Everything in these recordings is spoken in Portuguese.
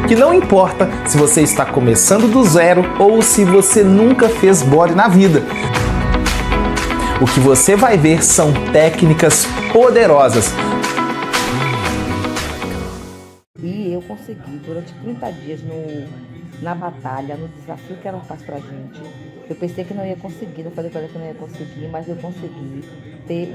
que não importa se você está começando do zero ou se você nunca fez body na vida. O que você vai ver são técnicas poderosas. E eu consegui, durante 30 dias na batalha, no desafio que ela faz pra gente. Eu pensei que não ia conseguir, eu falei pra ela que não ia conseguir, mas eu consegui ter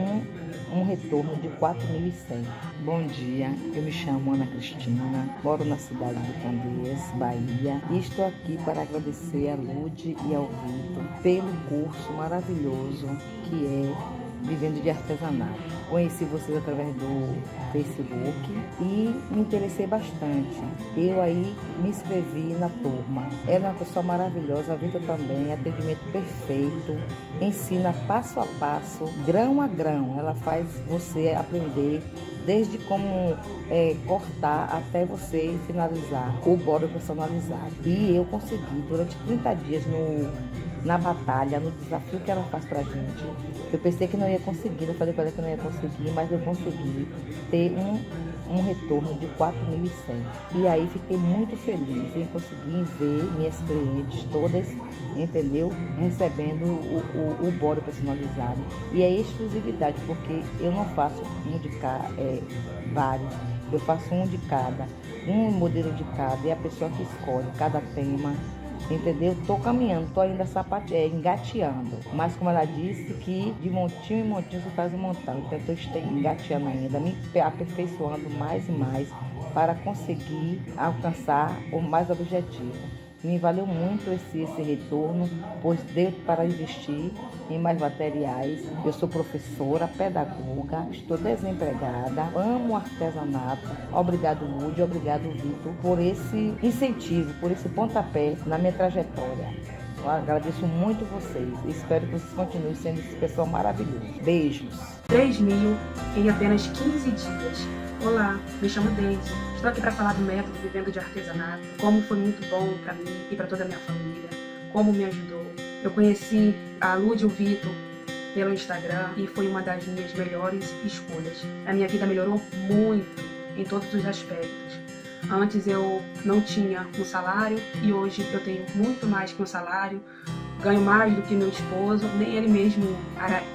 um retorno de 4.100. Bom dia, eu me chamo Ana Cristina, moro na cidade de Candeias, Bahia, e estou aqui para agradecer a Lude e ao Vitor pelo curso maravilhoso que é Vivendo de Artesanato. Conheci vocês através do Facebook e me interessei bastante. Eu aí me inscrevi na turma. Ela é uma pessoa maravilhosa, a Vitor também, atendimento perfeito, ensina passo a passo, grão a grão. Ela faz você aprender desde como cortar até você finalizar o body personalizado. E eu consegui, durante 30 dias na batalha, no desafio que ela faz pra gente. Eu pensei que não ia conseguir, eu falei pra ela que não ia conseguir, mas eu consegui ter um retorno de 4.100. E aí fiquei muito feliz em conseguir ver minhas clientes todas, entendeu? Recebendo o body personalizado. E é exclusividade, porque eu não faço vários, eu faço um de cada, um modelo de cada, e a pessoa que escolhe cada tema. Entendeu? Tô caminhando, tô ainda engateando. Mas como ela disse que de montinho em montinho você faz um montão. Então eu estou engateando ainda, me aperfeiçoando mais e mais para conseguir alcançar o mais objetivo. Me valeu muito esse retorno, pois deu para investir em mais materiais. Eu sou professora, pedagoga, estou desempregada, amo artesanato. Obrigado, Lude, obrigado, Vitor, por esse incentivo, por esse pontapé na minha trajetória. Eu agradeço muito vocês. Espero que vocês continuem sendo esse pessoal maravilhoso. Beijos. 3.000 em apenas 15 dias. Olá, me chamo Deise. Estou aqui para falar do método Vivendo de Artesanato, como foi muito bom para mim e para toda a minha família, como me ajudou. Eu conheci a Lude e o Vitor pelo Instagram e foi uma das minhas melhores escolhas. A minha vida melhorou muito em todos os aspectos. Antes eu não tinha um salário e hoje eu tenho muito mais que um salário. Ganho mais do que meu esposo, nem ele mesmo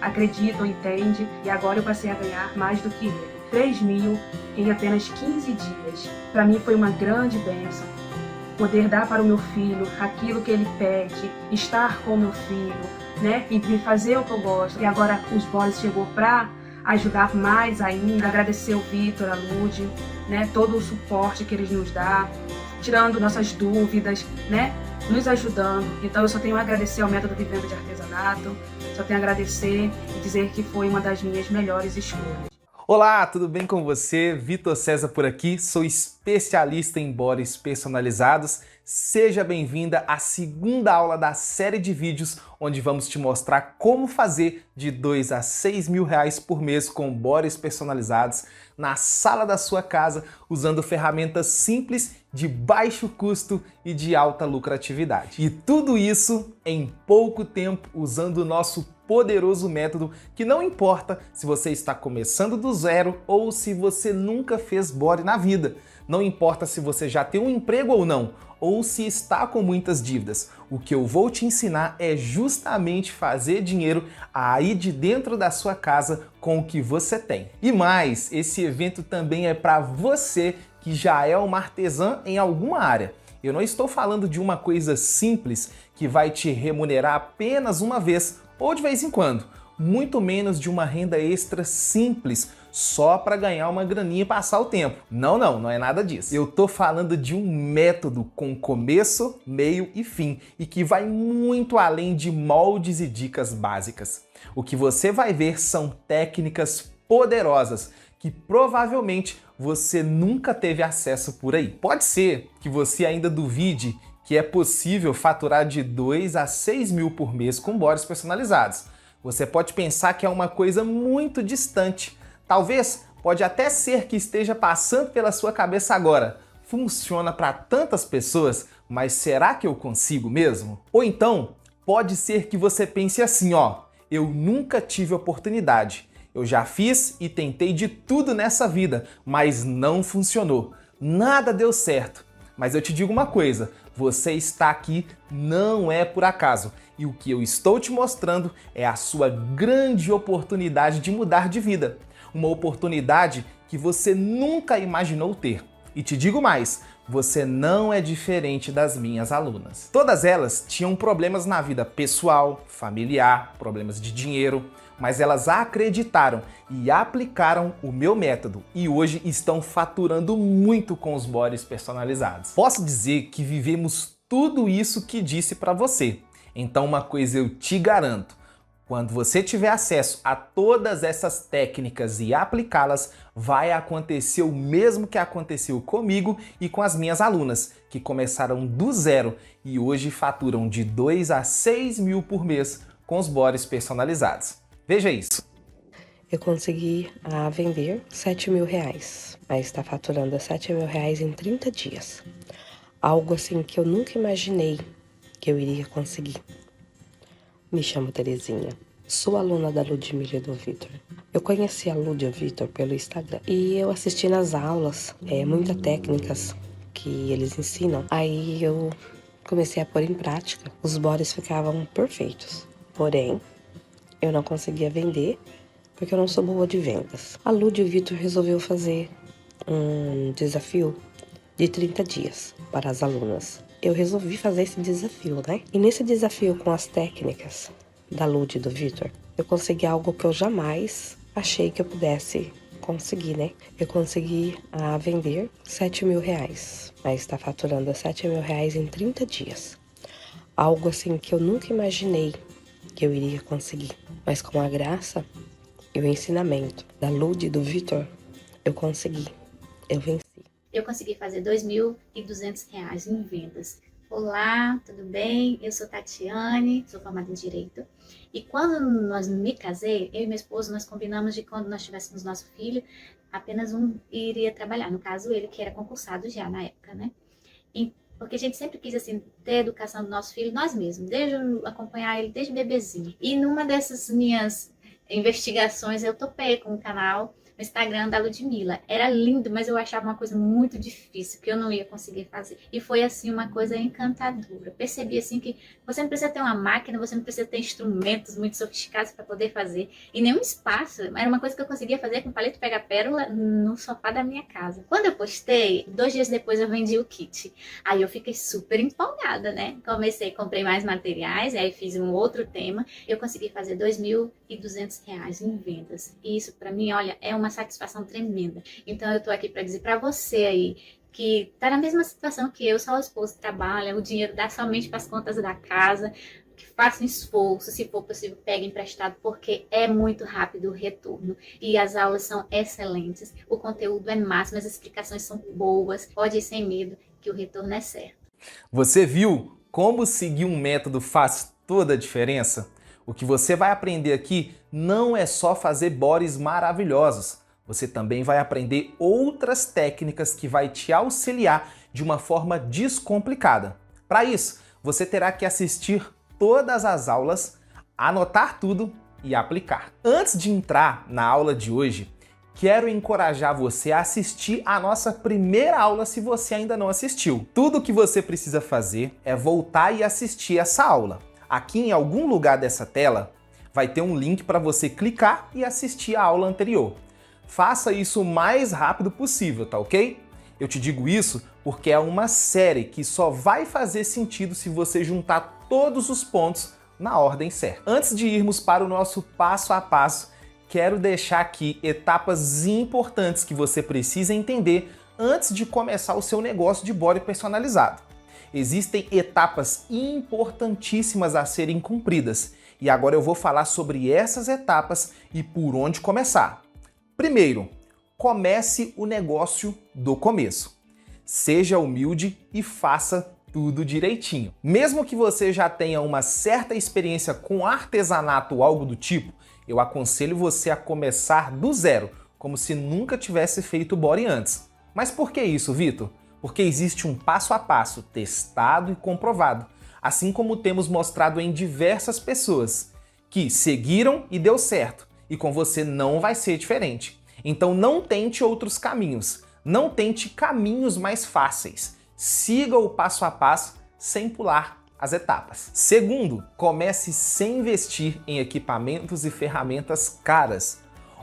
acredita ou entende, e agora eu passei a ganhar mais do que ele. 3.000 em apenas 15 dias. Para mim foi uma grande bênção. Poder dar para o meu filho aquilo que ele pede, estar com o meu filho, né? E fazer o que eu gosto. E agora os boys chegou para ajudar mais ainda. Agradecer o Vitor, a Lude, né? Todo o suporte que eles nos dão, tirando nossas dúvidas, né? Nos ajudando. Então eu só tenho a agradecer ao método Vivendo de Artesanato, só tenho a agradecer e dizer que foi uma das minhas melhores escolhas. Olá, tudo bem com você? Vitor César por aqui, sou especialista em bodies personalizados. Seja bem-vinda à segunda aula da série de vídeos onde vamos te mostrar como fazer de 2 a 6 mil reais por mês com bodies personalizados na sala da sua casa, usando ferramentas simples, de baixo custo e de alta lucratividade. E tudo isso em pouco tempo, usando o nosso poderoso método que não importa se você está começando do zero ou se você nunca fez body na vida. Não importa se você já tem um emprego ou não, ou se está com muitas dívidas. O que eu vou te ensinar é justamente fazer dinheiro aí de dentro da sua casa com o que você tem. E mais, esse evento também é para você que já é uma artesã em alguma área. Eu não estou falando de uma coisa simples que vai te remunerar apenas uma vez ou de vez em quando, muito menos de uma renda extra simples só para ganhar uma graninha e passar o tempo. Não é nada disso. Eu tô falando de um método com começo, meio e fim e que vai muito além de moldes e dicas básicas. O que você vai ver são técnicas poderosas que provavelmente você nunca teve acesso por aí. Pode ser que você ainda duvide que é possível faturar de 2 a 6 mil por mês com bodies personalizados. Você pode pensar que é uma coisa muito distante. Talvez pode até ser que esteja passando pela sua cabeça agora. Funciona para tantas pessoas, mas será que eu consigo mesmo? Ou então, pode ser que você pense assim, ó, eu nunca tive oportunidade. Eu já fiz e tentei de tudo nessa vida, mas não funcionou. Nada deu certo. Mas eu te digo uma coisa, você está aqui não é por acaso. E o que eu estou te mostrando é a sua grande oportunidade de mudar de vida. Uma oportunidade que você nunca imaginou ter. E te digo mais, você não é diferente das minhas alunas. Todas elas tinham problemas na vida pessoal, familiar, problemas de dinheiro, mas elas acreditaram e aplicaram o meu método e hoje estão faturando muito com os bodies personalizados. Posso dizer que vivemos tudo isso que disse para você. Então uma coisa eu te garanto, quando você tiver acesso a todas essas técnicas e aplicá-las, vai acontecer o mesmo que aconteceu comigo e com as minhas alunas, que começaram do zero e hoje faturam de 2 a 6 mil por mês com os bodies personalizados. Veja isso. Eu consegui vender R$7.000, mas está faturando R$7.000 em 30 dias. Algo assim que eu nunca imaginei que eu iria conseguir. Me chamo Terezinha, sou aluna da Ludmila e do Vitor. Eu conheci a Lud e o Vitor pelo Instagram e eu assisti nas aulas, muitas técnicas que eles ensinam. Aí eu comecei a pôr em prática, os bodies ficavam perfeitos, porém eu não conseguia vender porque eu não sou boa de vendas. A Lud e o Vitor resolveu fazer um desafio de 30 dias para as alunas. Eu resolvi fazer esse desafio, né? E nesse desafio com as técnicas da Lud e do Vitor, eu consegui algo que eu jamais achei que eu pudesse conseguir, né? Eu consegui vender R$7.000, mas está faturando R$7.000 em 30 dias. Algo assim que eu nunca imaginei que eu iria conseguir. Mas com a graça e o ensinamento da Lud e do Vitor, eu consegui. Eu venci. Eu consegui fazer R$2.200 em vendas. Olá, tudo bem? Eu sou Tatiane, sou formada em Direito. E quando nós me casei, eu e meu esposo, nós combinamos de quando nós tivéssemos nosso filho, apenas um iria trabalhar. No caso, ele que era concursado já na época, né? Porque a gente sempre quis, assim, ter a educação do nosso filho nós mesmos, desde acompanhar ele desde bebezinho. E numa dessas minhas investigações, eu topei com o canal no Instagram da Ludmila. Era lindo, mas eu achava uma coisa muito difícil, que eu não ia conseguir fazer. E foi, assim, uma coisa encantadora. Percebi, assim, que você não precisa ter uma máquina, você não precisa ter instrumentos muito sofisticados para poder fazer. E nenhum espaço. Era uma coisa que eu conseguia fazer com palito pega-pérola no sofá da minha casa. Quando eu postei, 2 dias depois eu vendi o kit. Aí eu fiquei super empolgada, né? Comprei mais materiais, aí fiz um outro tema. Eu consegui fazer R$2.200 em vendas. E isso, para mim, olha, é uma satisfação tremenda. Então eu tô aqui para dizer para você aí que tá na mesma situação que eu, só o esposo trabalha, o dinheiro dá somente para as contas da casa, que façam esforço, se for possível, pegue emprestado, porque é muito rápido o retorno e as aulas são excelentes, o conteúdo é máximo, as explicações são boas, pode ir sem medo que o retorno é certo. Você viu como seguir um método faz toda a diferença? O que você vai aprender aqui não é só fazer bodies maravilhosos. Você também vai aprender outras técnicas que vai te auxiliar de uma forma descomplicada. Para isso, você terá que assistir todas as aulas, anotar tudo e aplicar. Antes de entrar na aula de hoje, quero encorajar você a assistir a nossa primeira aula se você ainda não assistiu. Tudo o que você precisa fazer é voltar e assistir essa aula. Aqui em algum lugar dessa tela vai ter um link para você clicar e assistir a aula anterior. Faça isso o mais rápido possível, tá ok? Eu te digo isso porque é uma série que só vai fazer sentido se você juntar todos os pontos na ordem certa. Antes de irmos para o nosso passo a passo, quero deixar aqui etapas importantes que você precisa entender antes de começar o seu negócio de body personalizado. Existem etapas importantíssimas a serem cumpridas e agora eu vou falar sobre essas etapas e por onde começar. Primeiro, comece o negócio do começo. Seja humilde e faça tudo direitinho. Mesmo que você já tenha uma certa experiência com artesanato ou algo do tipo, eu aconselho você a começar do zero, como se nunca tivesse feito body antes. Mas por que isso, Vitor? Porque existe um passo a passo testado e comprovado, assim como temos mostrado em diversas pessoas que seguiram e deu certo, e com você não vai ser diferente. Então não tente outros caminhos, não tente caminhos mais fáceis. siga o passo a passo sem pular as etapas. Segundo, comece sem investir em equipamentos e ferramentas caras.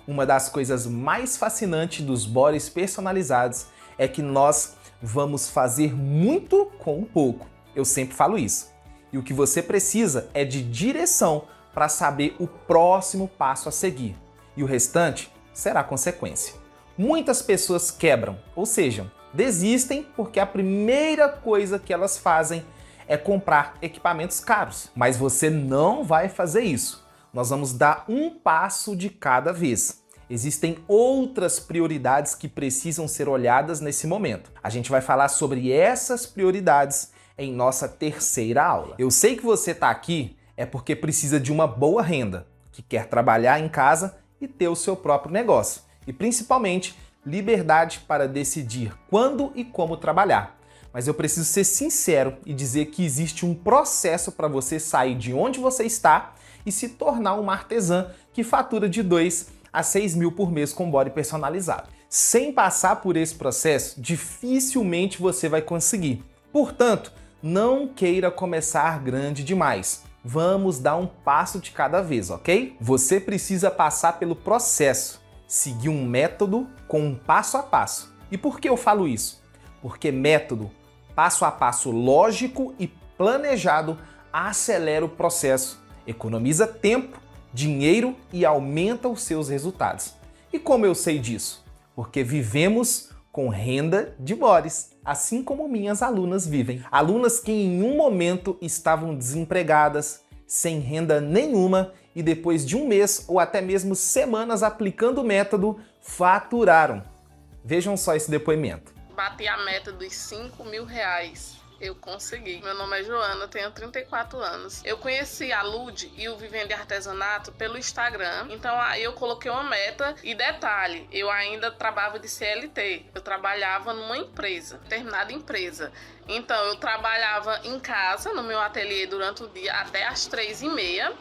Uma das coisas mais fascinantes dos bodies personalizados é que nós vamos fazer muito com pouco. Eu sempre falo isso. E o que você precisa é de direção para saber o próximo passo a seguir. E o restante será consequência. Muitas pessoas quebram, ou seja, desistem porque a primeira coisa que elas fazem é comprar equipamentos caros. Mas você não vai fazer isso. Nós vamos dar um passo de cada vez. Existem outras prioridades que precisam ser olhadas nesse momento. A gente vai falar sobre essas prioridades em nossa terceira aula. Eu sei que você está aqui é porque precisa de uma boa renda, que quer trabalhar em casa e ter o seu próprio negócio. E principalmente, liberdade para decidir quando e como trabalhar. Mas eu preciso ser sincero e dizer que existe um processo para você sair de onde você está e se tornar uma artesã que fatura de 2 a 6 mil por mês com body personalizado. Sem passar por esse processo, dificilmente você vai conseguir. Portanto, não queira começar grande demais. Vamos dar um passo de cada vez, ok? Você precisa passar pelo processo, seguir um método com um passo a passo. E por que eu falo isso? Porque método, passo a passo lógico e planejado, acelera o processo, economiza tempo, dinheiro e aumenta os seus resultados. E como eu sei disso? Porque vivemos com renda de bodies, assim como minhas alunas vivem. Alunas que em um momento estavam desempregadas, sem renda nenhuma e depois de um mês ou até mesmo semanas aplicando o método, faturaram. Vejam só esse depoimento. Bati a meta dos 5 mil reais. Eu consegui. Meu nome é Joana, tenho 34 anos. Eu conheci a Lud e o Vivendo de Artesanato pelo Instagram. Então aí eu coloquei uma meta e detalhe, eu ainda trabalhava de CLT. Eu trabalhava numa empresa, determinada empresa. Então eu trabalhava em casa, no meu ateliê durante o dia até às 3h30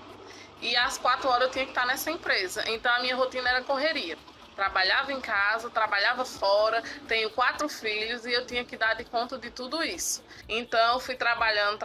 e às 4 horas eu tinha que estar nessa empresa. Então a minha rotina era correria. Trabalhava em casa, trabalhava fora, tenho 4 filhos e eu tinha que dar de conta de tudo isso. Então eu fui trabalhando,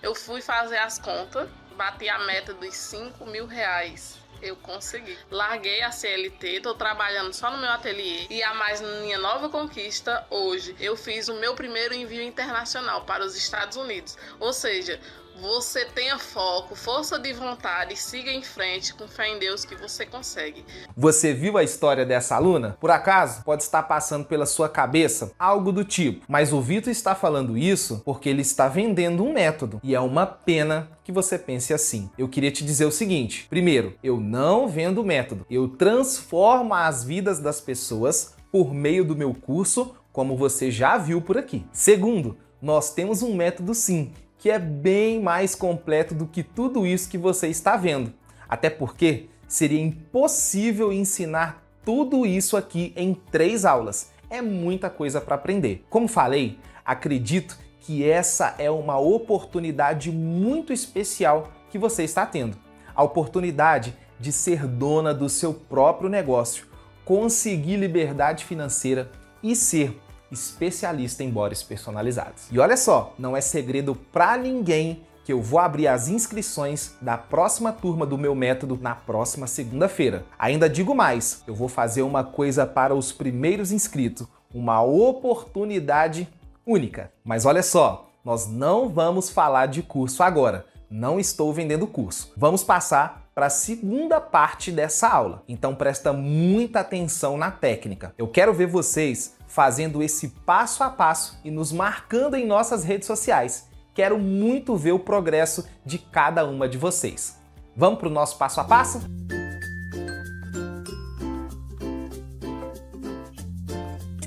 eu fui fazer as contas, bati a meta dos 5 mil reais. Eu consegui. Larguei a CLT, tô trabalhando só no meu ateliê e a mais minha nova conquista hoje. Eu fiz o meu primeiro envio internacional para os Estados Unidos. Ou seja, você tenha foco, força de vontade e siga em frente com fé em Deus que você consegue. Você viu a história dessa aluna? Por acaso, pode estar passando pela sua cabeça algo do tipo, mas o Vitor está falando isso porque ele está vendendo um método e é uma pena que você pense assim. Eu queria te dizer o seguinte, primeiro, eu não vendo método, eu transformo as vidas das pessoas por meio do meu curso, como você já viu por aqui. Segundo, nós temos um método sim, que é bem mais completo do que tudo isso que você está vendo. Até porque seria impossível ensinar tudo isso aqui em 3 aulas. É muita coisa para aprender. Como falei, acredito que essa é uma oportunidade muito especial que você está tendo. A oportunidade de ser dona do seu próprio negócio, conseguir liberdade financeira e ser especialista em bodies personalizados. E olha só, não é segredo para ninguém que eu vou abrir as inscrições da próxima turma do meu método na próxima segunda-feira. Ainda digo mais, eu vou fazer uma coisa para os primeiros inscritos, uma oportunidade única. Mas olha só, nós não vamos falar de curso agora. Não estou vendendo curso. Vamos passar para a segunda parte dessa aula. Então presta muita atenção na técnica. Eu quero ver vocês fazendo esse passo a passo e nos marcando em nossas redes sociais. Quero muito ver o progresso de cada uma de vocês. Vamos para o nosso passo a passo?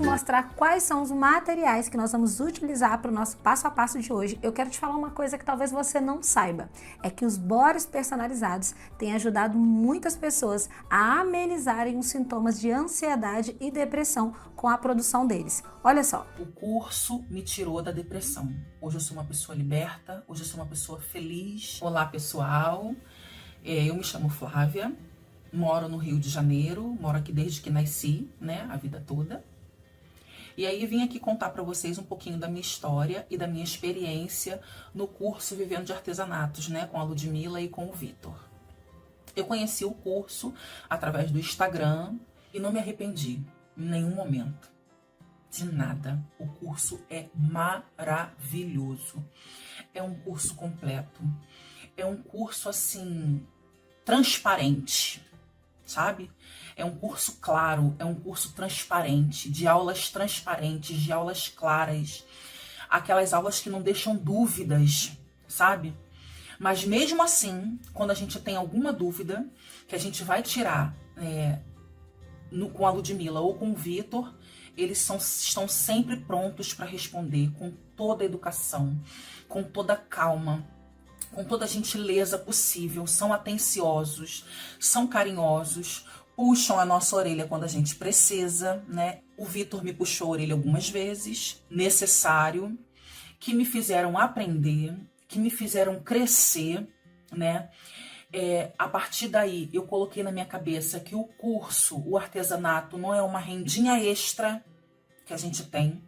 Mostrar quais são os materiais que nós vamos utilizar para o nosso passo a passo de hoje, eu quero te falar uma coisa que talvez você não saiba, é que os bodies personalizados têm ajudado muitas pessoas a amenizarem os sintomas de ansiedade e depressão com a produção deles. Olha só. O curso me tirou da depressão. Hoje eu sou uma pessoa liberta, hoje eu sou uma pessoa feliz. Olá, pessoal. Eu me chamo Flávia, moro no Rio de Janeiro, moro aqui desde que nasci, né, a vida toda. E aí vim aqui contar para vocês um pouquinho da minha história e da minha experiência no curso Vivendo de Artesanatos, né, com a Ludmilla e com o Vitor. Eu conheci o curso através do Instagram e não me arrependi em nenhum momento. De nada. O curso é maravilhoso. É um curso completo. É um curso, assim, transparente, sabe? É um curso claro, é um curso transparente, de aulas transparentes, de aulas claras. Aquelas aulas que não deixam dúvidas, sabe? Mas mesmo assim, quando a gente tem alguma dúvida, que a gente vai tirar com a Ludmilla ou com o Vitor, eles estão sempre prontos para responder com toda a educação, com toda a calma, com toda a gentileza possível, são atenciosos, são carinhosos, puxam a nossa orelha quando a gente precisa, né? O Vitor me puxou a orelha algumas vezes, necessário, que me fizeram aprender, que me fizeram crescer, né? A partir daí, eu coloquei na minha cabeça que o curso, o artesanato, não é uma rendinha extra que a gente tem,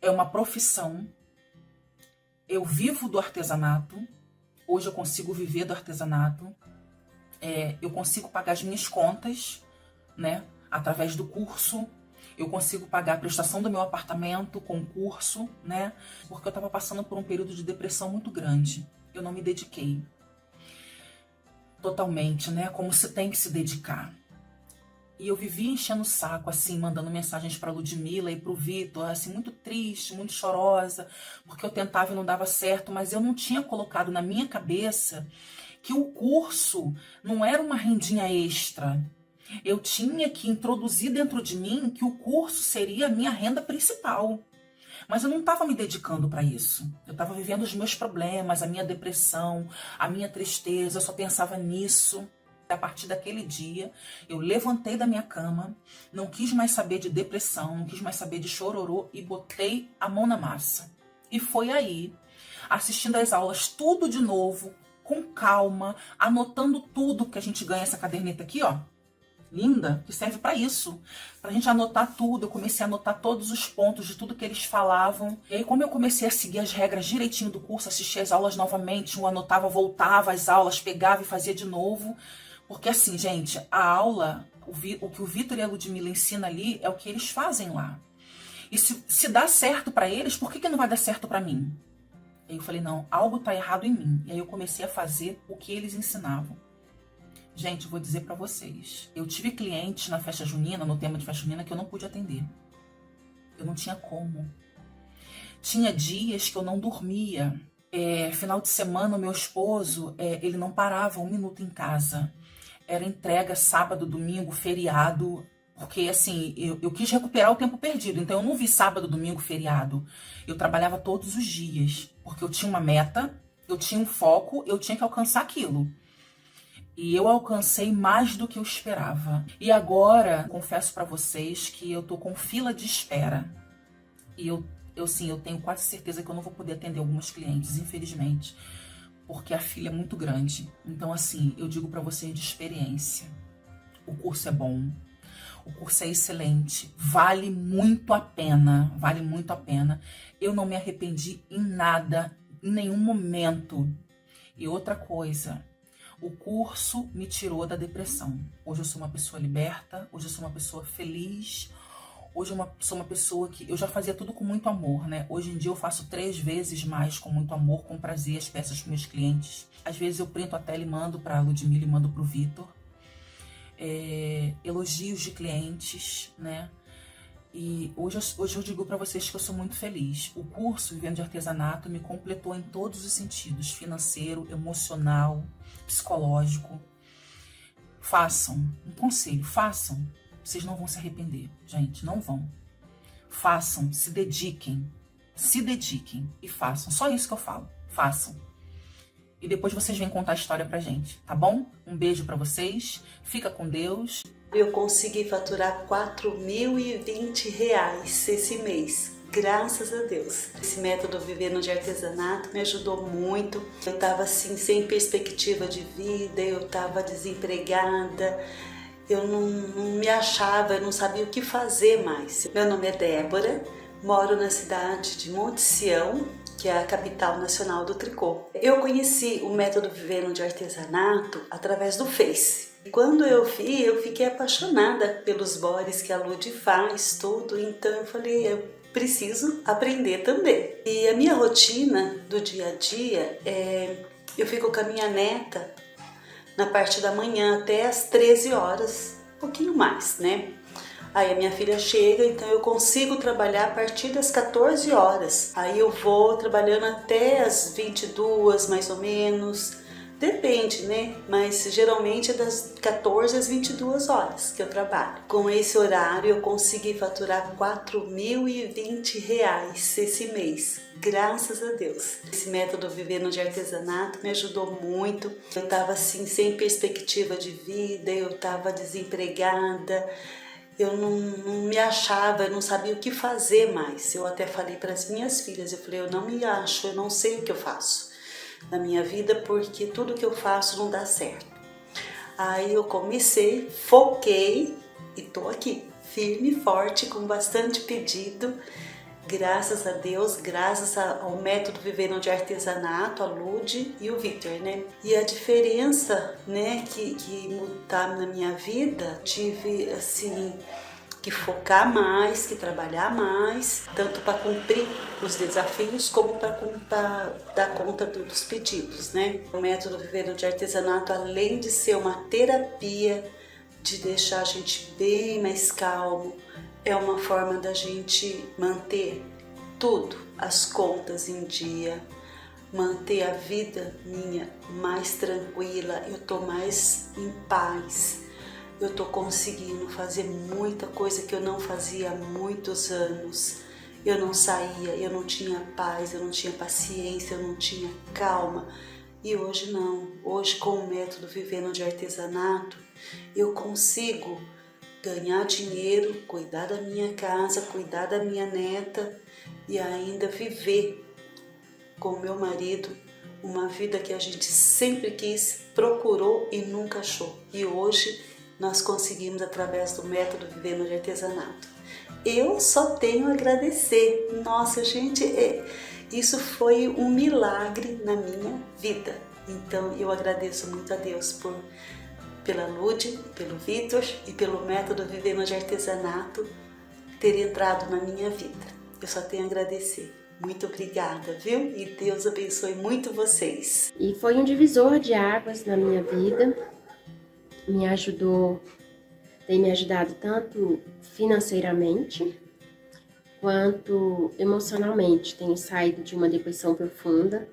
é uma profissão. Eu vivo do artesanato, hoje eu consigo viver do artesanato, eu consigo pagar as minhas contas, né, através do curso, eu consigo pagar a prestação do meu apartamento com o curso, né, porque eu estava passando por um período de depressão muito grande, eu não me dediquei totalmente, né, como se tem que se dedicar. E eu vivia enchendo o saco, assim, mandando mensagens para Ludmilla e para o Vitor, assim, muito triste, muito chorosa, porque eu tentava e não dava certo, mas eu não tinha colocado na minha cabeça que o curso não era uma rendinha extra. Eu tinha que introduzir dentro de mim que o curso seria a minha renda principal. Mas eu não estava me dedicando para isso. Eu estava vivendo os meus problemas, a minha depressão, a minha tristeza, eu só pensava nisso. A partir daquele dia, eu levantei da minha cama, não quis mais saber de depressão, não quis mais saber de chororô e botei a mão na massa. E foi aí, assistindo às aulas tudo de novo, com calma, anotando tudo, que a gente ganha essa caderneta aqui, ó, linda, que serve para isso, pra gente anotar tudo. Eu comecei a anotar todos os pontos de tudo que eles falavam. E aí, como eu comecei a seguir as regras direitinho do curso, assistir as aulas novamente, eu anotava, voltava às aulas, pegava e fazia de novo. Porque assim, gente, a aula, o que o Vitor e a Ludmilla ensinam ali é o que eles fazem lá. E se dá certo para eles, por que não vai dar certo para mim? Aí eu falei, não, algo tá errado em mim. E aí eu comecei a fazer o que eles ensinavam. Gente, eu vou dizer para vocês, eu tive clientes na festa junina, no tema de festa junina, que eu não pude atender. Eu não tinha como. Tinha dias que eu não dormia. Final de semana, o meu esposo, ele não parava um minuto em casa. Era entrega sábado, domingo, feriado, porque assim, eu quis recuperar o tempo perdido, então eu não vi sábado, domingo, feriado. Eu trabalhava todos os dias, porque eu tinha uma meta, eu tinha um foco, eu tinha que alcançar aquilo. E eu alcancei mais do que eu esperava. E agora, confesso pra vocês que eu tô com fila de espera. E eu tenho quase certeza que eu não vou poder atender alguns clientes, infelizmente, porque a fila é muito grande. Então, assim, eu digo pra vocês de experiência, o curso é bom, o curso é excelente, vale muito a pena, vale muito a pena. Eu não me arrependi em nada, em nenhum momento. E outra coisa, o curso me tirou da depressão. Hoje eu sou uma pessoa liberta, hoje eu sou uma pessoa feliz, hoje eu sou uma pessoa que eu já fazia tudo com muito amor, né? Hoje em dia eu faço 3 vezes mais com muito amor, com prazer, as peças para meus clientes. Às vezes eu printo a tela e mando para a Ludmilla e mando para o Vitor. Elogios de clientes, né? E hoje eu digo para vocês que eu sou muito feliz. O curso Vivendo de Artesanato me completou em todos os sentidos, financeiro, emocional, psicológico. Façam, um conselho, façam. Vocês não vão se arrepender, gente, não vão. Façam, se dediquem e façam. Só isso que eu falo, façam. E depois vocês vêm contar a história pra gente, tá bom? Um beijo pra vocês, fica com Deus. Eu consegui faturar R$4.020 esse mês, graças a Deus. Esse método Vivendo de Artesanato me ajudou muito. Eu tava assim, sem perspectiva de vida, eu tava desempregada. eu não me achava, eu não sabia o que fazer mais. Meu nome é Débora, moro na cidade de Monte Sião, que é a capital nacional do tricô. Eu conheci o método Vivendo de Artesanato através do Face. Quando eu vi, eu fiquei apaixonada pelos bores que a Lud faz, tudo, então eu falei, eu preciso aprender também. E a minha rotina do dia a dia eu fico com a minha neta na parte da manhã até as 13 horas, um pouquinho mais, né? Aí a minha filha chega, então eu consigo trabalhar a partir das 14 horas. Aí eu vou trabalhando até as 22, mais ou menos. Depende, né? Mas geralmente é das 14 às 22 horas que eu trabalho. Com esse horário eu consegui faturar R$ 4.020 esse mês. Graças a Deus. Esse método Vivendo de Artesanato me ajudou muito. Eu estava assim, sem perspectiva de vida, eu estava desempregada. Eu não me achava, eu não sabia o que fazer mais. Eu até falei para as minhas filhas, eu falei, eu não me acho, eu não sei o que eu faço na minha vida, porque tudo que eu faço não dá certo. Aí eu comecei, foquei e tô aqui, firme e forte, com bastante pedido. Graças a Deus, graças ao método Vivendo de Artesanato, a Lud e o Victor, né? E a diferença, né, que tá na minha vida, tive, assim, que focar mais, que trabalhar mais, tanto para cumprir os desafios, como para dar conta dos pedidos, né? O método Vivendo de Artesanato, além de ser uma terapia, de deixar a gente bem mais calmo, é uma forma da gente manter tudo, as contas em dia, manter a vida minha mais tranquila, eu tô mais em paz, eu tô conseguindo fazer muita coisa que eu não fazia há muitos anos. Eu não saía, eu não tinha paz, eu não tinha paciência, eu não tinha calma. E hoje não, hoje com o método Vivendo de Artesanato, eu consigo ganhar dinheiro, cuidar da minha casa, cuidar da minha neta e ainda viver com meu marido uma vida que a gente sempre quis, procurou e nunca achou. E hoje nós conseguimos através do método Vivendo de Artesanato. Eu só tenho a agradecer. Nossa, gente, isso foi um milagre na minha vida. Então eu agradeço muito a Deus pela Lud, pelo Victor e pelo método Vivendo de Artesanato ter entrado na minha vida. Eu só tenho a agradecer. Muito obrigada, viu? E Deus abençoe muito vocês. E foi um divisor de águas na minha vida. Me ajudou, tem me ajudado tanto financeiramente quanto emocionalmente. Tenho saído de uma depressão profunda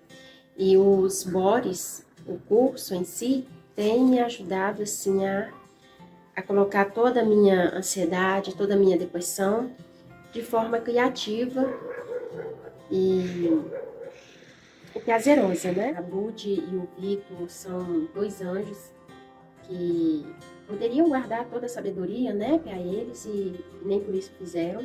e os bores, o curso em si, tem me ajudado assim a colocar toda a minha ansiedade, toda a minha depressão de forma criativa e prazerosa, né? A Lud e o Victor são dois anjos que poderiam guardar toda a sabedoria, né, para eles e nem por isso fizeram.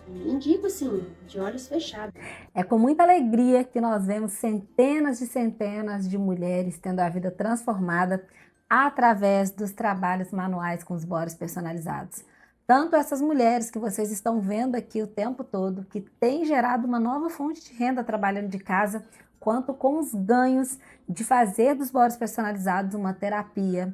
E indico assim, de olhos fechados. É com muita alegria que nós vemos centenas de mulheres tendo a vida transformada através dos trabalhos manuais com os bores personalizados. Tanto essas mulheres que vocês estão vendo aqui o tempo todo, que têm gerado uma nova fonte de renda trabalhando de casa, quanto com os ganhos de fazer dos bores personalizados uma terapia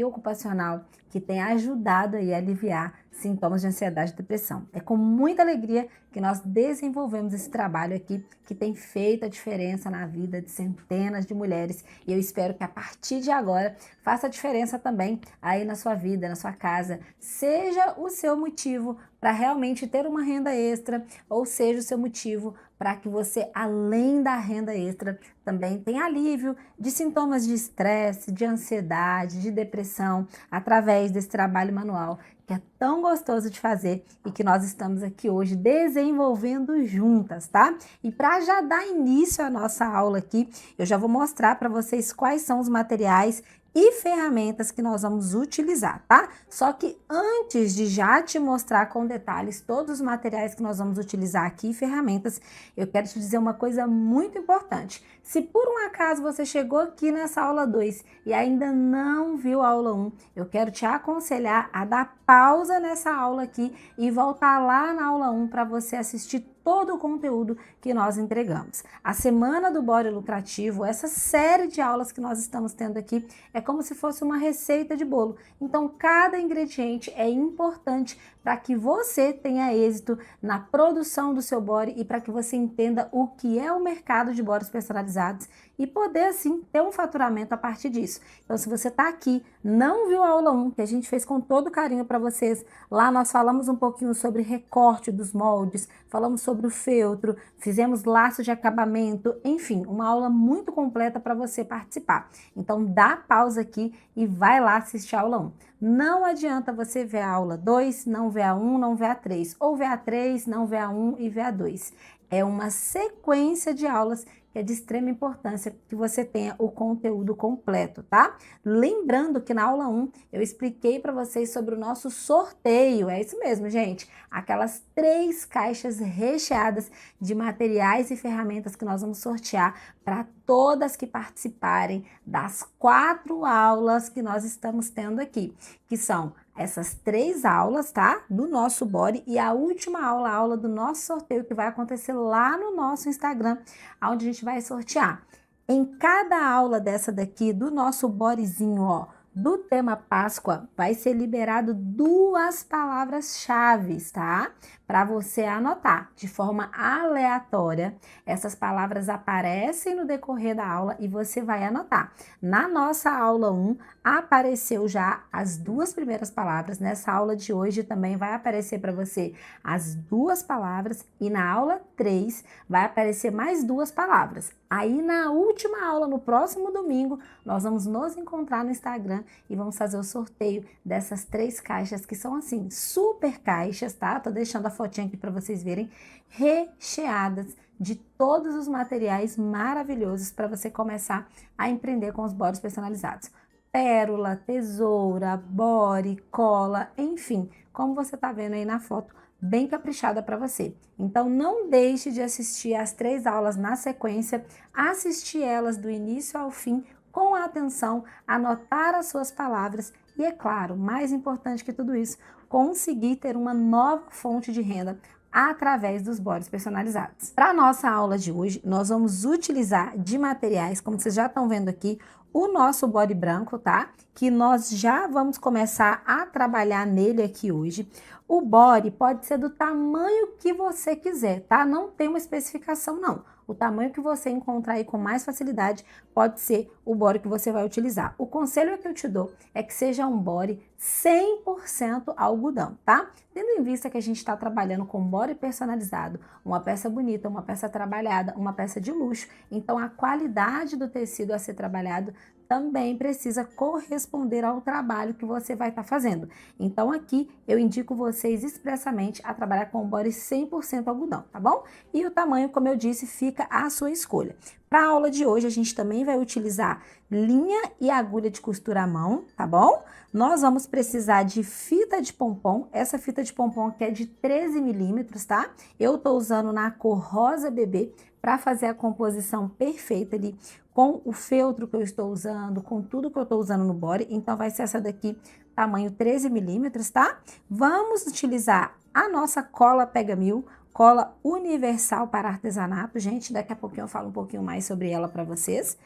ocupacional que tem ajudado a aliviar sintomas de ansiedade e depressão. É com muita alegria que nós desenvolvemos esse trabalho aqui, que tem feito a diferença na vida de centenas de mulheres, e eu espero que a partir de agora faça a diferença também aí na sua vida, na sua casa, seja o seu motivo para realmente ter uma renda extra, ou seja o seu motivo para que você, além da renda extra, também tenha alívio de sintomas de estresse, de ansiedade, de depressão, através desse trabalho manual, que é tão gostoso de fazer e que nós estamos aqui hoje desenvolvendo juntas, tá? E para já dar início à nossa aula aqui, eu já vou mostrar para vocês quais são os materiais e ferramentas que nós vamos utilizar, tá? Só que antes de já te mostrar com detalhes todos os materiais que nós vamos utilizar aqui e ferramentas, eu quero te dizer uma coisa muito importante. Se por um acaso você chegou aqui nessa aula 2 e ainda não viu a aula 1, eu quero te aconselhar a dar pausa nessa aula aqui e voltar lá na aula 1 para você assistir todo o conteúdo que nós entregamos. A Semana do Body Lucrativo, essa série de aulas que nós estamos tendo aqui, é como se fosse uma receita de bolo. Então, cada ingrediente é importante para que você tenha êxito na produção do seu body e para que você entenda o que é o mercado de bodies personalizados e poder, assim, ter um faturamento a partir disso. Então, se você está aqui, não viu a aula 1, que a gente fez com todo carinho para vocês, lá nós falamos um pouquinho sobre recorte dos moldes, falamos sobre o feltro, fizemos laços de acabamento, enfim, uma aula muito completa para você participar. Então, dá pausa aqui e vai lá assistir a aula 1. Não adianta você ver a aula 2, não ver a 1, não ver a 3, ou ver a 3, não ver a 1 e ver a 2. É uma sequência de aulas que é de extrema importância que você tenha o conteúdo completo, tá? Lembrando que na aula 1 eu expliquei para vocês sobre o nosso sorteio, é isso mesmo, gente, aquelas 3 caixas recheadas de materiais e ferramentas que nós vamos sortear para todas que participarem das 4 aulas que nós estamos tendo aqui, que são essas 3 aulas, tá? Do nosso body e a última aula, a aula do nosso sorteio que vai acontecer lá no nosso Instagram, onde a gente vai sortear. Em cada aula dessa daqui, do nosso bodyzinho, ó, do tema Páscoa, vai ser liberado 2 palavras-chave, tá? Para você anotar de forma aleatória. Essas palavras aparecem no decorrer da aula e você vai anotar. Na nossa aula 1, apareceu já as 2 primeiras palavras. Nessa aula de hoje também vai aparecer para você as 2 palavras e na aula 3 vai aparecer mais 2 palavras. Aí na última aula, no próximo domingo, nós vamos nos encontrar no Instagram e vamos fazer o sorteio dessas 3 caixas que são assim, super caixas, tá? Tô deixando a fotinha aqui para vocês verem, recheadas de todos os materiais maravilhosos para você começar a empreender com os bodies personalizados. Pérola, tesoura, body, cola, enfim, como você tá vendo aí na foto, bem caprichada para você. Então, não deixe de assistir as 3 aulas na sequência, assistir elas do início ao fim, com atenção, anotar as suas palavras e, é claro, mais importante que tudo isso, conseguir ter uma nova fonte de renda através dos bodies personalizados. Para a nossa aula de hoje, nós vamos utilizar de materiais, como vocês já estão vendo aqui, o nosso body branco, tá? Que nós já vamos começar a trabalhar nele aqui hoje. O body pode ser do tamanho que você quiser, tá? Não tem uma especificação, não. O tamanho que você encontrar aí com mais facilidade pode ser o body que você vai utilizar. O conselho que eu te dou é que seja um body 100% algodão, tá? Tendo em vista que a gente está trabalhando com body personalizado, uma peça bonita, uma peça trabalhada, uma peça de luxo, então a qualidade do tecido a ser trabalhado também precisa corresponder ao trabalho que você vai estar fazendo. Então aqui eu indico vocês expressamente a trabalhar com o body 100% algodão, tá bom? E o tamanho, como eu disse, fica à sua escolha. Para a aula de hoje a gente também vai utilizar linha e agulha de costura à mão, tá bom? Nós vamos precisar de fita de pompom, essa fita de pompom aqui é de 13 milímetros, tá? Eu tô usando na cor rosa bebê para fazer a composição perfeita ali com o feltro que eu estou usando, com tudo que eu estou usando no body, então vai ser essa daqui, tamanho 13 milímetros, tá? Vamos utilizar a nossa cola Pega Mil, cola universal para artesanato, gente, daqui a pouquinho eu falo um pouquinho mais sobre ela para vocês.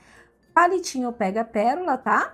Palitinho Pega Pérola, tá?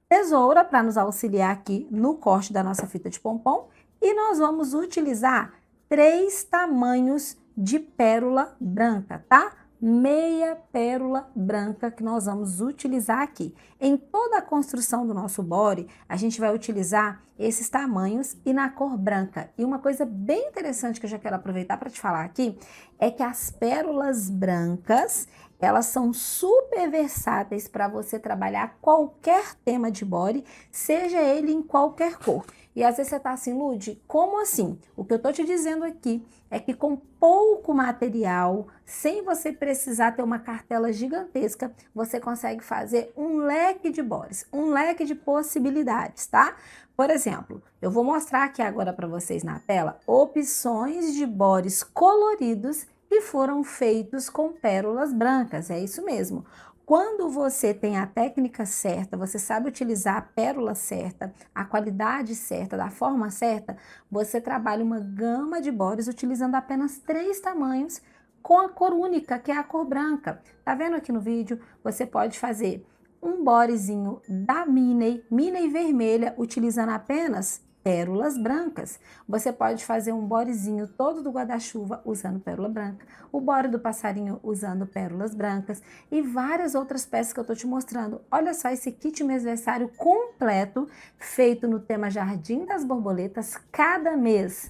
Tesoura para nos auxiliar aqui no corte da nossa fita de pompom e nós vamos utilizar 3 tamanhos de pérola branca, tá? Meia pérola branca que nós vamos utilizar aqui. Em toda a construção do nosso body, a gente vai utilizar esses tamanhos e na cor branca. E uma coisa bem interessante que eu já quero aproveitar para te falar aqui, é que as pérolas brancas, elas são super versáteis para você trabalhar qualquer tema de body, seja ele em qualquer cor. E às vezes você tá assim, Lud, como assim? O que eu tô te dizendo aqui é que com pouco material, sem você precisar ter uma cartela gigantesca, você consegue fazer um leque de bodies, um leque de possibilidades, tá? Por exemplo, eu vou mostrar aqui agora para vocês na tela opções de bodies coloridos que foram feitos com pérolas brancas, é isso mesmo. Quando você tem a técnica certa, você sabe utilizar a pérola certa, a qualidade certa, da forma certa, você trabalha uma gama de bodies utilizando apenas 3 tamanhos com a cor única, que é a cor branca. Tá vendo aqui no vídeo? Você pode fazer um bodyzinho da Minnie vermelha, utilizando apenas pérolas brancas. Você pode fazer um bodyzinho todo do guarda-chuva usando pérola branca, o body do passarinho usando pérolas brancas e várias outras peças que eu tô te mostrando. Olha só esse kit mêsversário completo, feito no tema Jardim das Borboletas, cada mês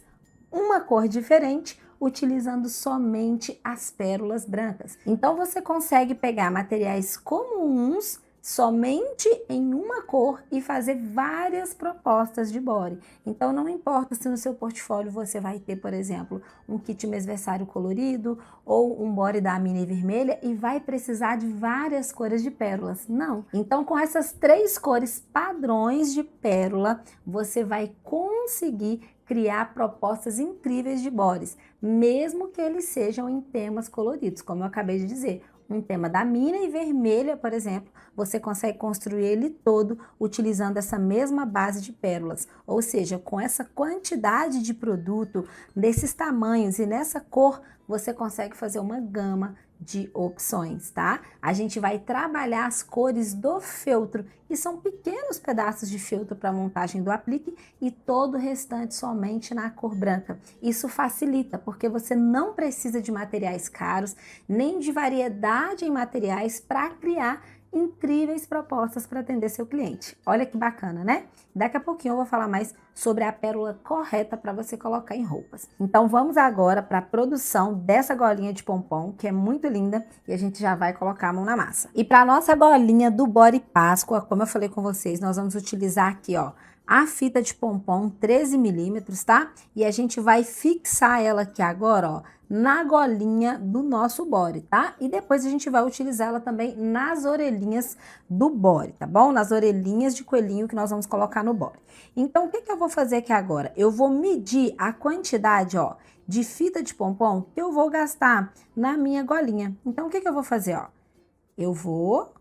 uma cor diferente, utilizando somente as pérolas brancas. Então você consegue pegar materiais comuns somente em uma cor e fazer várias propostas de body. Então não importa se no seu portfólio você vai ter, por exemplo, um kit mêsversário colorido ou um body da Minnie vermelha e vai precisar de várias cores de pérolas. Não. Então com essas 3 cores padrões de pérola, você vai conseguir criar propostas incríveis de bodies, mesmo que eles sejam em temas coloridos, como eu acabei de dizer. Um tema da Minnie vermelha, por exemplo, você consegue construir ele todo utilizando essa mesma base de pérolas. Ou seja, com essa quantidade de produto, desses tamanhos e nessa cor, você consegue fazer uma gama de opções, tá? A gente vai trabalhar as cores do feltro, que são pequenos pedaços de feltro para montagem do aplique e todo o restante somente na cor branca. Isso facilita, porque você não precisa de materiais caros, nem de variedade em materiais para criar incríveis propostas para atender seu cliente. Olha que bacana, né? Daqui a pouquinho eu vou falar mais sobre a pérola correta para você colocar em roupas. Então vamos agora para a produção dessa golinha de pompom, que é muito linda, e a gente já vai colocar a mão na massa. E para nossa golinha do Body Páscoa, como eu falei com vocês, nós vamos utilizar aqui, ó, a fita de pompom 13 milímetros, tá? E a gente vai fixar ela aqui agora, ó, na golinha do nosso body, tá? E depois a gente vai utilizar ela também nas orelhinhas do body, tá bom? Nas orelhinhas de coelhinho que nós vamos colocar no body. Então, o que que eu vou fazer aqui agora? Eu vou medir a quantidade, ó, de fita de pompom que eu vou gastar na minha golinha. Então, o que que eu vou fazer, ó? Eu vou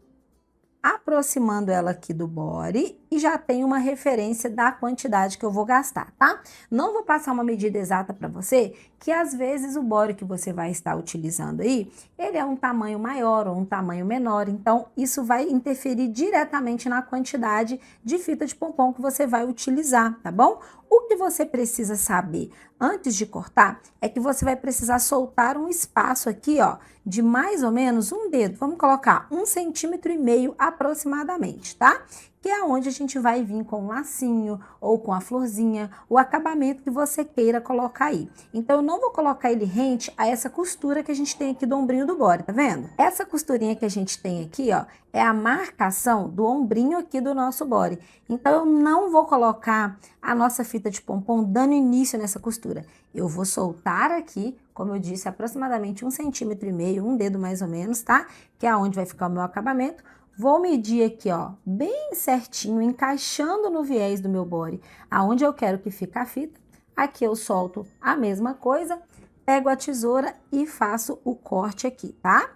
aproximando ela aqui do body e já tenho uma referência da quantidade que eu vou gastar, tá? Não vou passar uma medida exata para você, que às vezes o body que você vai estar utilizando aí, ele é um tamanho maior ou um tamanho menor, então isso vai interferir diretamente na quantidade de fita de pompom que você vai utilizar, tá bom? O que você precisa saber antes de cortar é que você vai precisar soltar um espaço aqui, ó, de mais ou menos um dedo. Vamos colocar 1,5 cm aproximadamente, tá? Que é onde a gente vai vir com um lacinho ou com a florzinha, o acabamento que você queira colocar aí. Então, eu não vou colocar ele rente a essa costura que a gente tem aqui do ombrinho do body, tá vendo? Essa costurinha que a gente tem aqui, ó, é a marcação do ombrinho aqui do nosso body. Então, eu não vou colocar a nossa fita de pompom dando início nessa costura. Eu vou soltar aqui, como eu disse, aproximadamente 1,5 cm, um dedo mais ou menos, tá? Que é onde vai ficar o meu acabamento. Vou medir aqui, ó, bem certinho, encaixando no viés do meu body, aonde eu quero que fique a fita. Aqui eu solto a mesma coisa, pego a tesoura e faço o corte aqui, tá?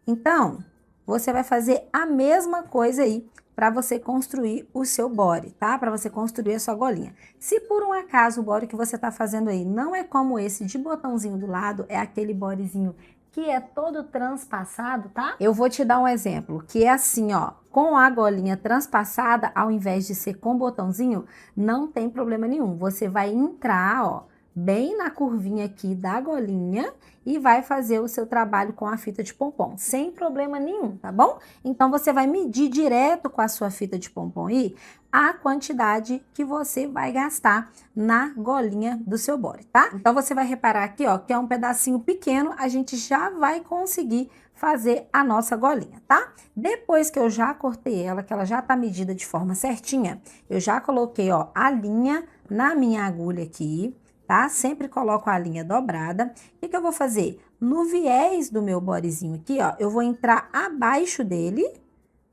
Então, você vai fazer a mesma coisa aí para você construir o seu body, tá? Para você construir a sua golinha. Se por um acaso o body que você tá fazendo aí não é como esse de botãozinho do lado, é aquele bodyzinho que é todo transpassado, tá? Eu vou te dar um exemplo, que é assim, ó, com a golinha transpassada, ao invés de ser com botãozinho, não tem problema nenhum. Você vai entrar, ó, bem na curvinha aqui da golinha e vai fazer o seu trabalho com a fita de pompom, sem problema nenhum, tá bom? Então, você vai medir direto com a sua fita de pompom aí a quantidade que você vai gastar na golinha do seu body, tá? Então, você vai reparar aqui, ó, que é um pedacinho pequeno, a gente já vai conseguir fazer a nossa golinha, tá? Depois que eu já cortei ela, que ela já tá medida de forma certinha, eu já coloquei, ó, a linha na minha agulha aqui, tá? Sempre coloco a linha dobrada. O que eu vou fazer? No viés do meu bodyzinho aqui, ó, eu vou entrar abaixo dele,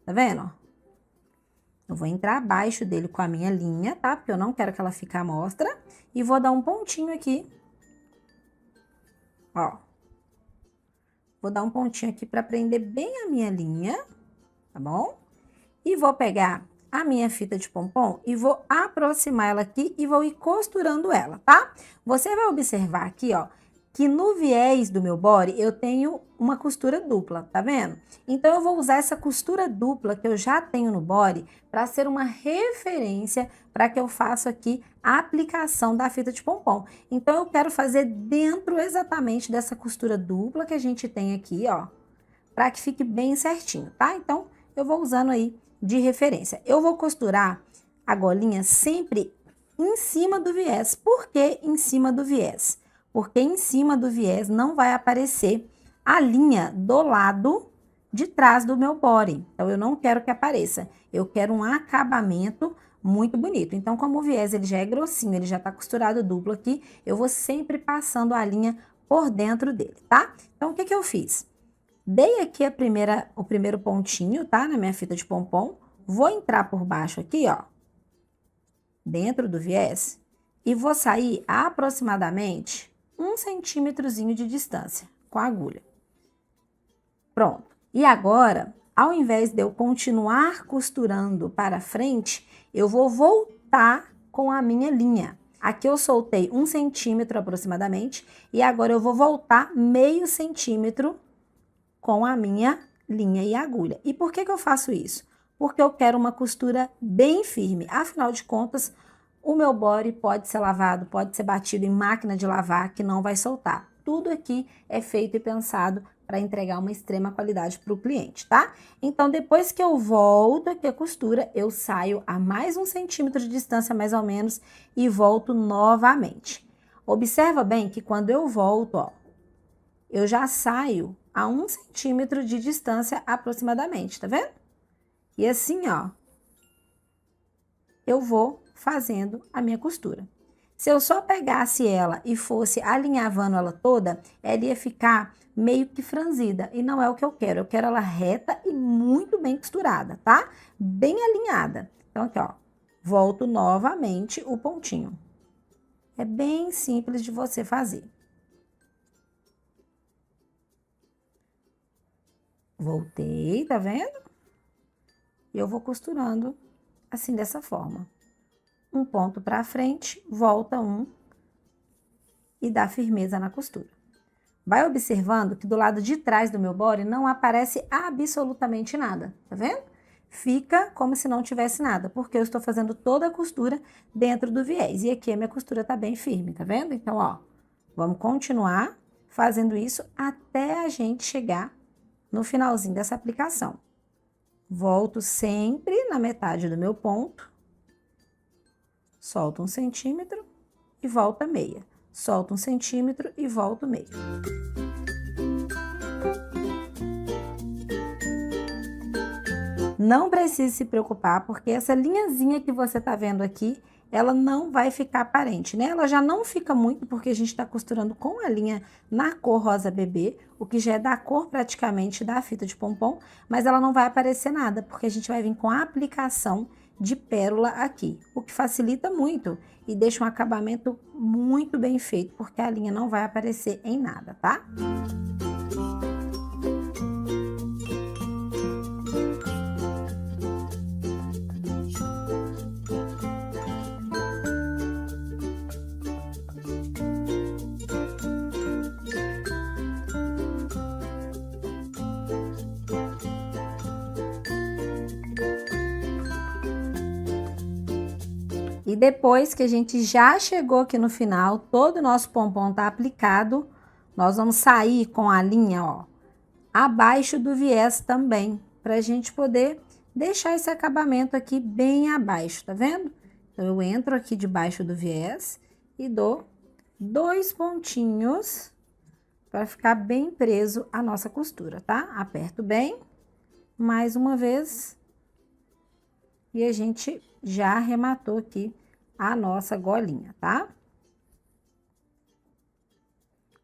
tá vendo? Eu vou entrar abaixo dele com a minha linha, tá? Porque eu não quero que ela fique à mostra. E vou dar um pontinho aqui, ó. Vou dar um pontinho aqui pra prender bem a minha linha, tá bom? E vou pegar a minha fita de pompom e vou aproximar ela aqui e vou ir costurando ela, tá? Você vai observar aqui, ó, que no viés do meu body eu tenho uma costura dupla, tá vendo? Então, eu vou usar essa costura dupla que eu já tenho no body para ser uma referência para que eu faça aqui a aplicação da fita de pompom. Então, eu quero fazer dentro exatamente dessa costura dupla que a gente tem aqui, ó, para que fique bem certinho, tá? Então, eu vou usando aí de referência. Eu vou costurar a golinha sempre em cima do viés. Por que em cima do viés? Porque em cima do viés não vai aparecer a linha do lado de trás do meu body. Então, eu não quero que apareça. Eu quero um acabamento muito bonito. Então, como o viés ele já é grossinho, ele já tá costurado duplo aqui, eu vou sempre passando a linha por dentro dele, tá? Então, o que eu fiz? Dei aqui o primeiro pontinho, tá? Na minha fita de pompom. Vou entrar por baixo aqui, ó, dentro do viés, e vou sair aproximadamente 1 centímetrozinho de distância com a agulha. Pronto. E agora, ao invés de eu continuar costurando para frente, eu vou voltar com a minha linha. Aqui eu soltei 1 centímetro aproximadamente, e agora eu vou voltar meio centímetro com a minha linha e agulha. E por que eu faço isso? Porque eu quero uma costura bem firme. Afinal de contas, o meu body pode ser lavado, pode ser batido em máquina de lavar, que não vai soltar. Tudo aqui é feito e pensado para entregar uma extrema qualidade para o cliente, tá? Então, depois que eu volto aqui a costura, eu saio a mais 1 centímetro de distância, mais ou menos, e volto novamente. Observa bem que quando eu volto, ó, eu já saio a 1 centímetro de distância aproximadamente, tá vendo? E assim, ó, eu vou fazendo a minha costura. Se eu só pegasse ela e fosse alinhavando ela toda, ela ia ficar meio que franzida. E não é o que eu quero. Eu quero ela reta e muito bem costurada, tá? Bem alinhada. Então, aqui, ó, volto novamente o pontinho. É bem simples de você fazer. Voltei, tá vendo? E eu vou costurando assim, dessa forma. Um ponto pra frente, volta um e dá firmeza na costura. Vai observando que do lado de trás do meu body não aparece absolutamente nada, tá vendo? Fica como se não tivesse nada, porque eu estou fazendo toda a costura dentro do viés. E aqui a minha costura tá bem firme, tá vendo? Então, ó, vamos continuar fazendo isso até a gente chegar no finalzinho dessa aplicação. Volto sempre na metade do meu ponto, solto 1 centímetro e volta meia. Solto 1 centímetro e volto meia. Não precisa se preocupar, porque essa linhazinha que você tá vendo aqui, ela não vai ficar aparente, né? Ela já não fica muito, porque a gente tá costurando com a linha na cor rosa bebê, o que já é da cor praticamente da fita de pompom, mas ela não vai aparecer nada, porque a gente vai vir com a aplicação de pérola aqui, o que facilita muito e deixa um acabamento muito bem feito, porque a linha não vai aparecer em nada, tá? E depois que a gente já chegou aqui no final, todo o nosso pompom tá aplicado, nós vamos sair com a linha, ó, abaixo do viés também, pra gente poder deixar esse acabamento aqui bem abaixo, tá vendo? Então, eu entro aqui debaixo do viés e dou 2 pontinhos para ficar bem preso a nossa costura, tá? Aperto bem, mais uma vez, e a gente já arrematou aqui a nossa golinha, tá?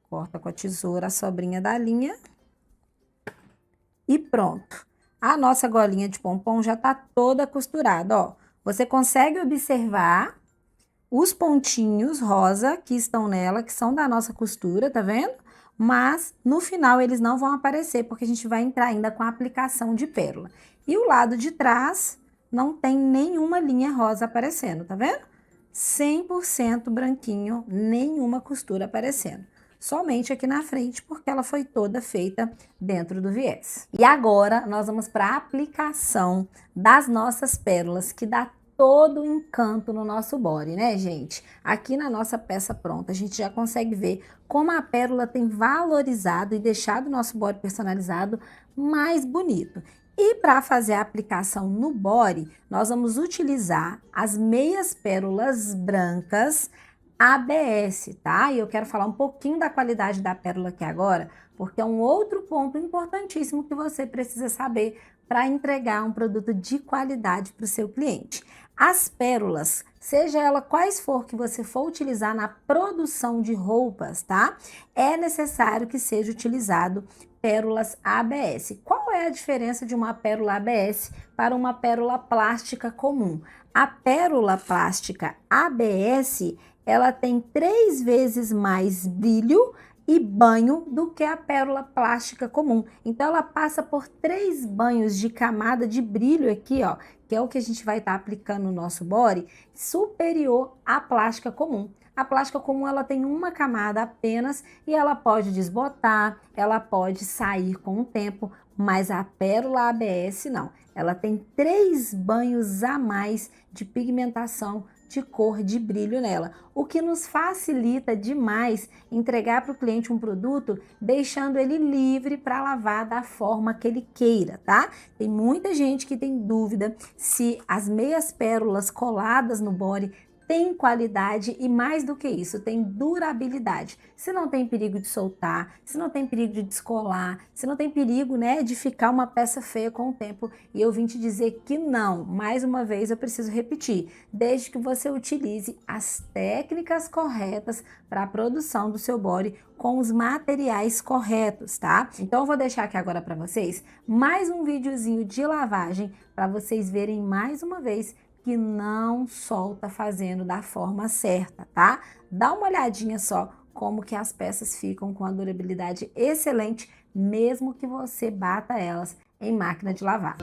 Corta com a tesoura a sobrinha da linha. E pronto. A nossa golinha de pompom já tá toda costurada, ó. Você consegue observar os pontinhos rosa que estão nela, que são da nossa costura, tá vendo? Mas no final eles não vão aparecer, porque a gente vai entrar ainda com a aplicação de pérola. E o lado de trás não tem nenhuma linha rosa aparecendo, tá vendo? 100% branquinho, nenhuma costura aparecendo. Somente aqui na frente, porque ela foi toda feita dentro do viés. E agora, nós vamos para a aplicação das nossas pérolas, que dá todo o encanto no nosso body, né, gente? Aqui na nossa peça pronta, a gente já consegue ver como a pérola tem valorizado e deixado o nosso body personalizado mais bonito. E para fazer a aplicação no body, nós vamos utilizar as meias pérolas brancas ABS, tá? E eu quero falar um pouquinho da qualidade da pérola aqui agora, porque é um outro ponto importantíssimo que você precisa saber para entregar um produto de qualidade para o seu cliente. As pérolas, seja ela quais for que você for utilizar na produção de roupas, tá? É necessário que seja utilizado pérolas ABS. Qual é a diferença de uma pérola ABS para uma pérola plástica comum? A pérola plástica ABS, ela tem 3 vezes mais brilho e banho do que a pérola plástica comum. Então, ela passa por 3 banhos de camada de brilho aqui, ó, que é o que a gente vai estar aplicando no nosso body, superior à plástica comum. A plástica comum, ela tem uma camada apenas e ela pode desbotar, ela pode sair com o tempo, mas a pérola ABS não. Ela tem 3 banhos a mais de pigmentação, de cor, de brilho nela, o que nos facilita demais entregar para o cliente um produto, deixando ele livre para lavar da forma que ele queira, tá? Tem muita gente que tem dúvida se as meias pérolas coladas no body tem qualidade e, mais do que isso, tem durabilidade. Se não tem perigo de soltar, se não tem perigo de descolar, se não tem perigo, né, de ficar uma peça feia com o tempo. E eu vim te dizer que não. Mais uma vez eu preciso repetir, desde que você utilize as técnicas corretas para a produção do seu body com os materiais corretos, tá? Então eu vou deixar aqui agora para vocês mais um videozinho de lavagem para vocês verem mais uma vez que não solta fazendo da forma certa, tá? Dá uma olhadinha só como que as peças ficam com a durabilidade excelente, mesmo que você bata elas em máquina de lavar.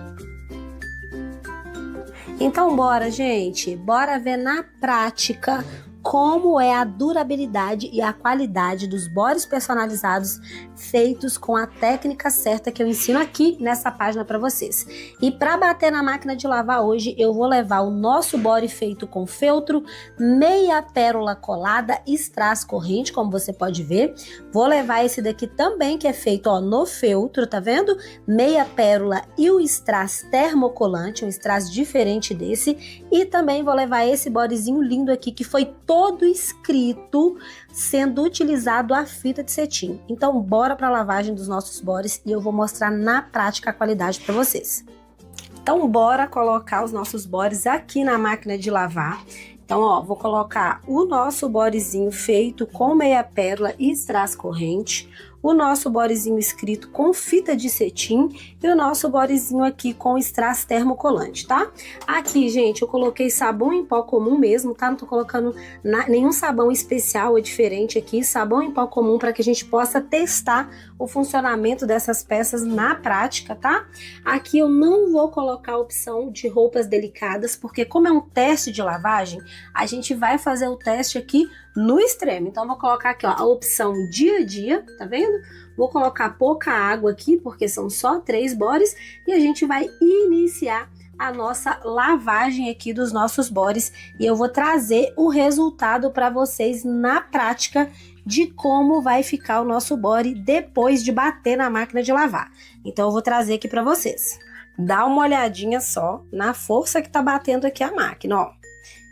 Então bora, gente, bora ver na prática como é a durabilidade e a qualidade dos bodies personalizados feitos com a técnica certa que eu ensino aqui nessa página para vocês. E para bater na máquina de lavar hoje, eu vou levar o nosso body feito com feltro, meia pérola colada e strass corrente, como você pode ver. Vou levar esse daqui também, que é feito, ó, no feltro, tá vendo? Meia pérola e o strass termocolante, um strass diferente desse. E também vou levar esse bodyzinho lindo aqui, que foi todo escrito sendo utilizado a fita de cetim. Então, bora para a lavagem dos nossos bodies e eu vou mostrar na prática a qualidade para vocês. Então, bora colocar os nossos bodies aqui na máquina de lavar. Então, ó, vou colocar o nosso bodyzinho feito com meia pérola e strass corrente, o nosso bodyzinho escrito com fita de cetim e o nosso bodyzinho aqui com strass termocolante, tá? Aqui, gente, eu coloquei sabão em pó comum mesmo, tá? Não tô colocando nenhum sabão especial ou diferente aqui, sabão em pó comum para que a gente possa testar o funcionamento dessas peças na prática, tá? Aqui eu não vou colocar a opção de roupas delicadas, porque como é um teste de lavagem, a gente vai fazer o teste aqui no extremo. Então, vou colocar aqui, ó, a opção dia a dia, tá vendo? Vou colocar pouca água aqui, porque são só 3 bodies, e a gente vai iniciar a nossa lavagem aqui dos nossos bores e eu vou trazer o resultado para vocês na prática de como vai ficar o nosso body depois de bater na máquina de lavar. Então eu vou trazer aqui para vocês. Dá uma olhadinha só na força que tá batendo aqui a máquina, ó.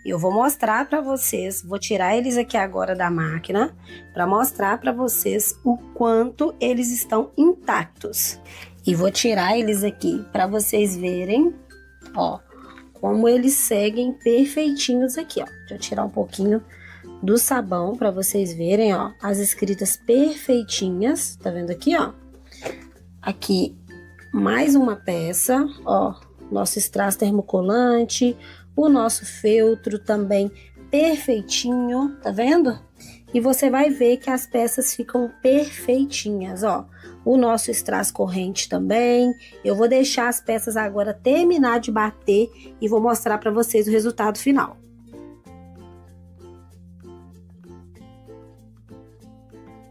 Eu vou mostrar para vocês, vou tirar eles aqui agora da máquina para mostrar para vocês o quanto eles estão intactos. E vou tirar eles aqui para vocês verem, ó, como eles seguem perfeitinhos aqui, ó. Deixa eu tirar um pouquinho do sabão para vocês verem, ó, as escritas perfeitinhas, tá vendo aqui, ó? Aqui mais uma peça, ó, nosso strass termocolante, o nosso feltro também perfeitinho, tá vendo? E você vai ver que as peças ficam perfeitinhas, ó. O nosso strass corrente também. Eu vou deixar as peças agora terminar de bater e vou mostrar para vocês o resultado final.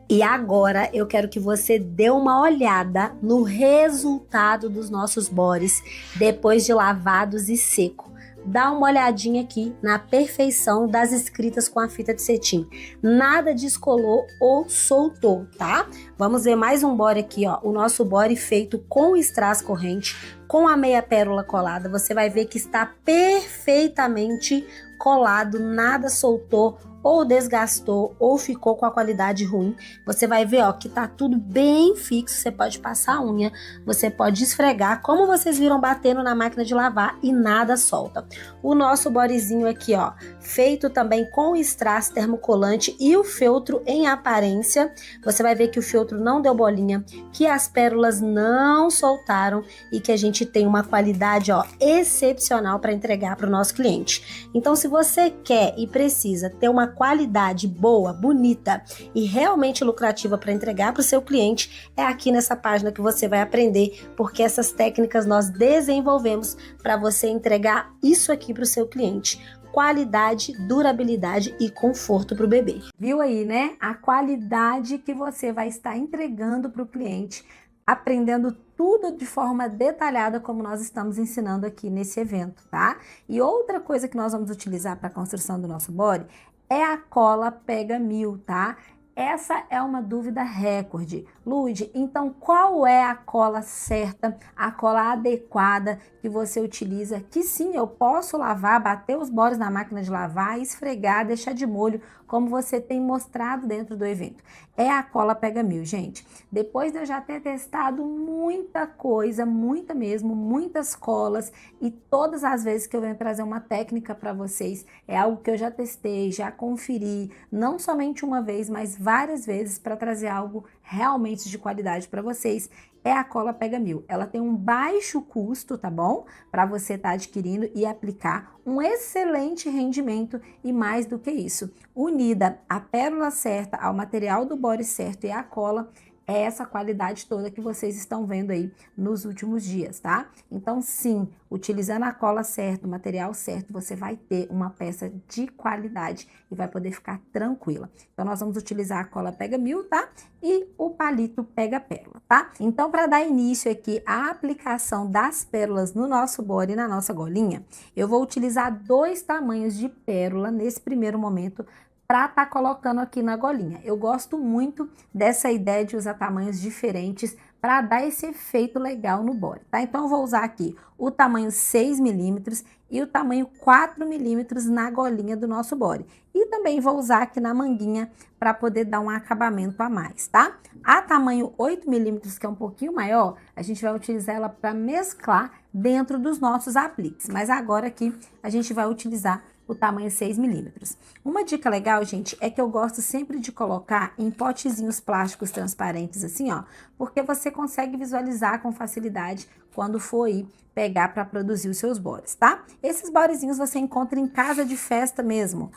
E agora eu quero que você dê uma olhada no resultado dos nossos bores depois de lavados e seco. Dá uma olhadinha aqui na perfeição das escritas com a fita de cetim. Nada descolou ou soltou, tá? Vamos ver mais um body aqui, ó. O nosso body feito com strass corrente, com a meia pérola colada. Você vai ver que está perfeitamente colado, nada soltou ou desgastou ou ficou com a qualidade ruim. Você vai ver, ó, que tá tudo bem fixo. Você pode passar a unha, você pode esfregar, como vocês viram batendo na máquina de lavar e nada solta. O nosso bodyzinho aqui, ó, feito também com strass termocolante e o feltro em aparência. Você vai ver que o feltro não deu bolinha, que as pérolas não soltaram e que a gente tem uma qualidade, ó, excepcional para entregar para o nosso cliente. Então, se você quer e precisa ter uma qualidade boa, bonita e realmente lucrativa para entregar para o seu cliente, é aqui nessa página que você vai aprender, porque essas técnicas nós desenvolvemos para você entregar isso aqui para o seu cliente. Qualidade, durabilidade e conforto para o bebê. Viu aí, né? A qualidade que você vai estar entregando para o cliente, aprendendo tudo de forma detalhada, como nós estamos ensinando aqui nesse evento, tá? E outra coisa que nós vamos utilizar para a construção do nosso body é a cola Pega 1000, tá? Essa é uma dúvida recorde. Lude, então qual é a cola certa, a cola adequada que você utiliza? Que sim, eu posso lavar, bater os bores na máquina de lavar, esfregar, deixar de molho, como você tem mostrado dentro do evento. É a cola Pega 1000, gente. Depois de eu já ter testado muita coisa, muita mesmo, muitas colas, e todas as vezes que eu venho trazer uma técnica para vocês, é algo que eu já testei, já conferi, não somente uma vez, mas várias vezes para trazer algo realmente de qualidade para vocês. É a cola Pega 1000. Ela tem um baixo custo, tá bom? Para você estar adquirindo e aplicar um excelente rendimento e mais do que isso. Unida a pérola certa, ao material do body certo e a cola, é essa qualidade toda que vocês estão vendo aí nos últimos dias, tá? Então, sim, utilizando a cola certa, o material certo, você vai ter uma peça de qualidade e vai poder ficar tranquila. Então, nós vamos utilizar a cola Pega 1000, tá? E o palito Pega Pérola, tá? Então, para dar início aqui à aplicação das pérolas no nosso body e na nossa golinha, eu vou utilizar 2 tamanhos de pérola nesse primeiro momento, para estar colocando aqui na golinha. Eu gosto muito dessa ideia de usar tamanhos diferentes para dar esse efeito legal no body, tá? Então eu vou usar aqui o tamanho 6 milímetros e o tamanho 4 milímetros na golinha do nosso body. E também vou usar aqui na manguinha para poder dar um acabamento a mais, tá? A tamanho 8 milímetros, que é um pouquinho maior, a gente vai utilizar ela para mesclar dentro dos nossos apliques. Mas agora aqui a gente vai utilizar o tamanho 6 milímetros. Uma dica legal, gente, é que eu gosto sempre de colocar em potezinhos plásticos transparentes assim, ó, porque você consegue visualizar com facilidade quando for ir pegar para produzir os seus bores, tá? Esses borezinhos você encontra em casa de festa mesmo,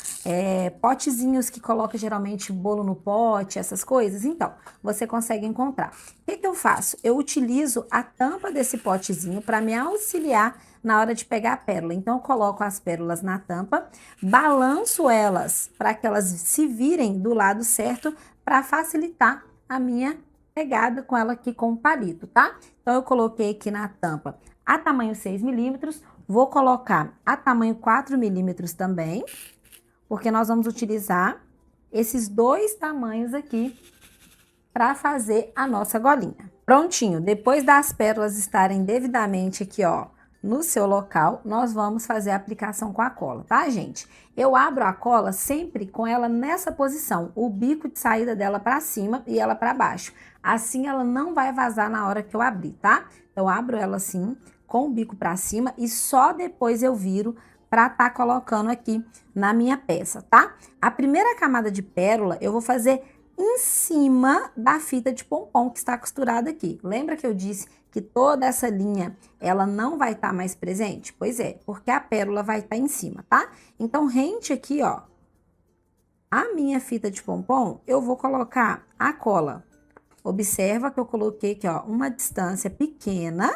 potezinhos que coloca geralmente bolo no pote, essas coisas, então, você consegue encontrar. O que eu faço? Eu utilizo a tampa desse potezinho para me auxiliar na hora de pegar a pérola. Então, eu coloco as pérolas na tampa, balanço elas para que elas se virem do lado certo para facilitar a minha pegada com ela aqui com o palito, tá? Então, eu coloquei aqui na tampa a tamanho 6 milímetros, Vou colocar a tamanho 4 milímetros também, porque nós vamos utilizar esses 2 tamanhos aqui para fazer a nossa golinha. Prontinho, depois das pérolas estarem devidamente aqui, ó, no seu local, nós vamos fazer a aplicação com a cola, tá, gente? Eu abro a cola sempre com ela nessa posição, o bico de saída dela para cima e ela para baixo. Assim ela não vai vazar na hora que eu abrir, tá? Então, abro ela assim, com o bico para cima e só depois eu viro para tá colocando aqui na minha peça, tá? A primeira camada de pérola eu vou fazer em cima da fita de pompom que está costurada aqui. Lembra que eu disse que toda essa linha, ela não vai estar mais presente? Pois é, porque a pérola vai estar em cima, tá? Então, rente aqui, ó, a minha fita de pompom, eu vou colocar a cola. Observa que eu coloquei aqui, ó, uma distância pequena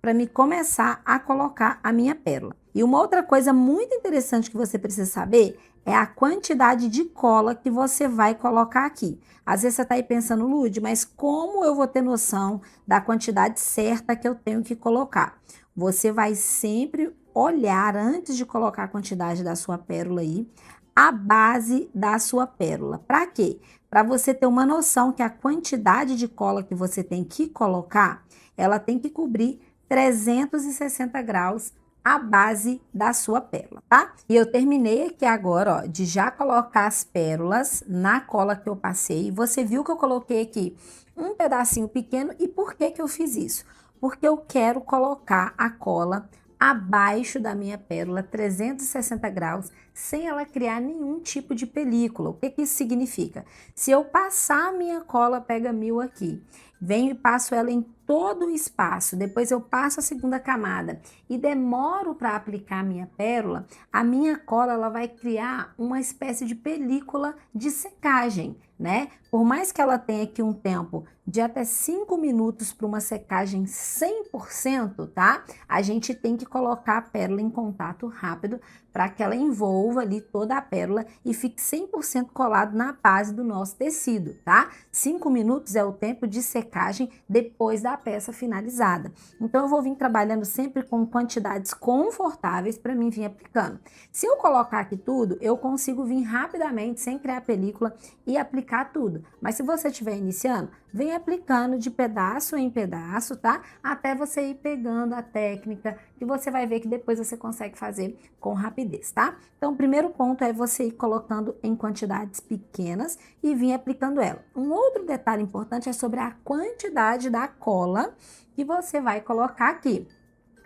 para me começar a colocar a minha pérola. E uma outra coisa muito interessante que você precisa saber é a quantidade de cola que você vai colocar aqui. Às vezes você tá aí pensando, Lud, mas como eu vou ter noção da quantidade certa que eu tenho que colocar? Você vai sempre olhar antes de colocar a quantidade da sua pérola aí, a base da sua pérola. Para quê? Para você ter uma noção que a quantidade de cola que você tem que colocar, ela tem que cobrir 360 graus a base da sua pérola, tá? E eu terminei aqui agora, ó, de já colocar as pérolas na cola que eu passei. Você viu que eu coloquei aqui um pedacinho pequeno. E por que que eu fiz isso? Porque eu quero colocar a cola abaixo da minha pérola, 360 graus, sem ela criar nenhum tipo de película. O que que isso significa? Se eu passar a minha cola pega 1000 aqui, venho e passo ela em todo o espaço, depois eu passo a segunda camada e demoro para aplicar a minha pérola, a minha cola ela vai criar uma espécie de película de secagem, né? Por mais que ela tenha aqui um tempo de até 5 minutos para uma secagem 100%, tá? A gente tem que colocar a pérola em contato rápido para que ela envolva ali toda a pérola e fique 100% colado na base do nosso tecido, tá? 5 minutos é o tempo de secagem depois da peça finalizada. Então, eu vou vir trabalhando sempre com quantidades confortáveis para mim vir aplicando. Se eu colocar aqui tudo, eu consigo vir rapidamente, sem criar película e aplicar tudo. Mas se você estiver iniciando, vem aplicando de pedaço em pedaço, tá? Até você ir pegando a técnica que você vai ver que depois você consegue fazer com rapidez, tá? Então, o primeiro ponto é você ir colocando em quantidades pequenas e vir aplicando ela. Um outro detalhe importante é sobre a quantidade da cola que você vai colocar aqui.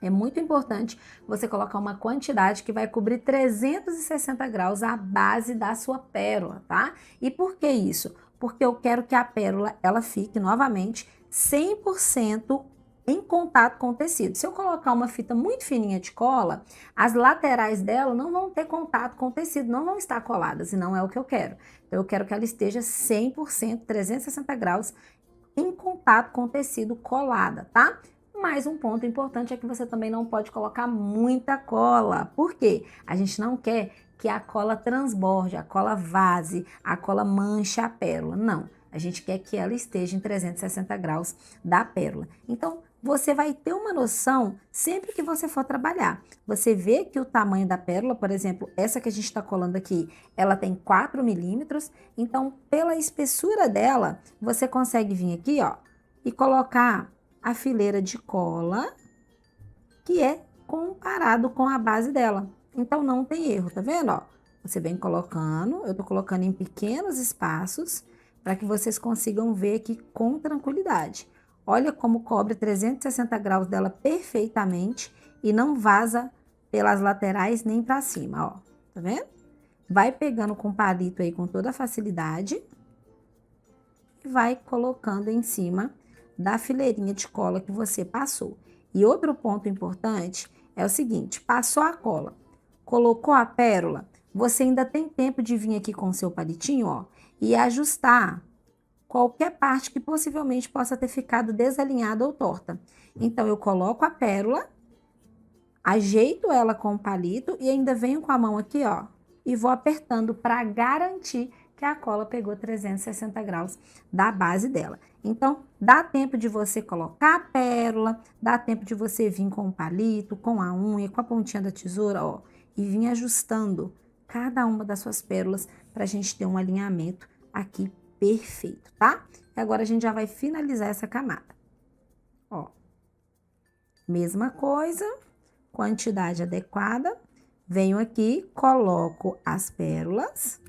É muito importante você colocar uma quantidade que vai cobrir 360 graus a base da sua pérola, tá? E por que isso? Porque eu quero que a pérola, ela fique novamente 100% em contato com o tecido. Se eu colocar uma fita muito fininha de cola, as laterais dela não vão ter contato com o tecido, não vão estar coladas, e não é o que eu quero. Então, eu quero que ela esteja 100%, 360 graus em contato com o tecido colada, tá? Mas um ponto importante é que você também não pode colocar muita cola. Por quê? A gente não quer que a cola transborde, a cola vaze, a cola manche a pérola. Não, a gente quer que ela esteja em 360 graus da pérola. Então, você vai ter uma noção sempre que você for trabalhar. Você vê que o tamanho da pérola, por exemplo, essa que a gente está colando aqui, ela tem 4 milímetros. Então, pela espessura dela, você consegue vir aqui, ó, e colocar a fileira de cola que é comparado com a base dela. Então, não tem erro, tá vendo, ó? Você vem colocando, eu tô colocando em pequenos espaços para que vocês consigam ver aqui com tranquilidade. Olha como cobre 360 graus dela perfeitamente e não vaza pelas laterais nem para cima, ó. Tá vendo? Vai pegando com palito aí com toda facilidade e vai colocando em cima da fileirinha de cola que você passou. E outro ponto importante é o seguinte, passou a cola, colocou a pérola, você ainda tem tempo de vir aqui com o seu palitinho, ó, e ajustar qualquer parte que possivelmente possa ter ficado desalinhada ou torta. Então, eu coloco a pérola, ajeito ela com o palito e ainda venho com a mão aqui, ó, e vou apertando para garantir que a cola pegou 360 graus da base dela. Então, dá tempo de você colocar a pérola, dá tempo de você vir com o palito, com a unha, com a pontinha da tesoura, ó, e vir ajustando cada uma das suas pérolas pra gente ter um alinhamento aqui perfeito, tá? E agora a gente já vai finalizar essa camada. Ó, mesma coisa, quantidade adequada, venho aqui, coloco as pérolas.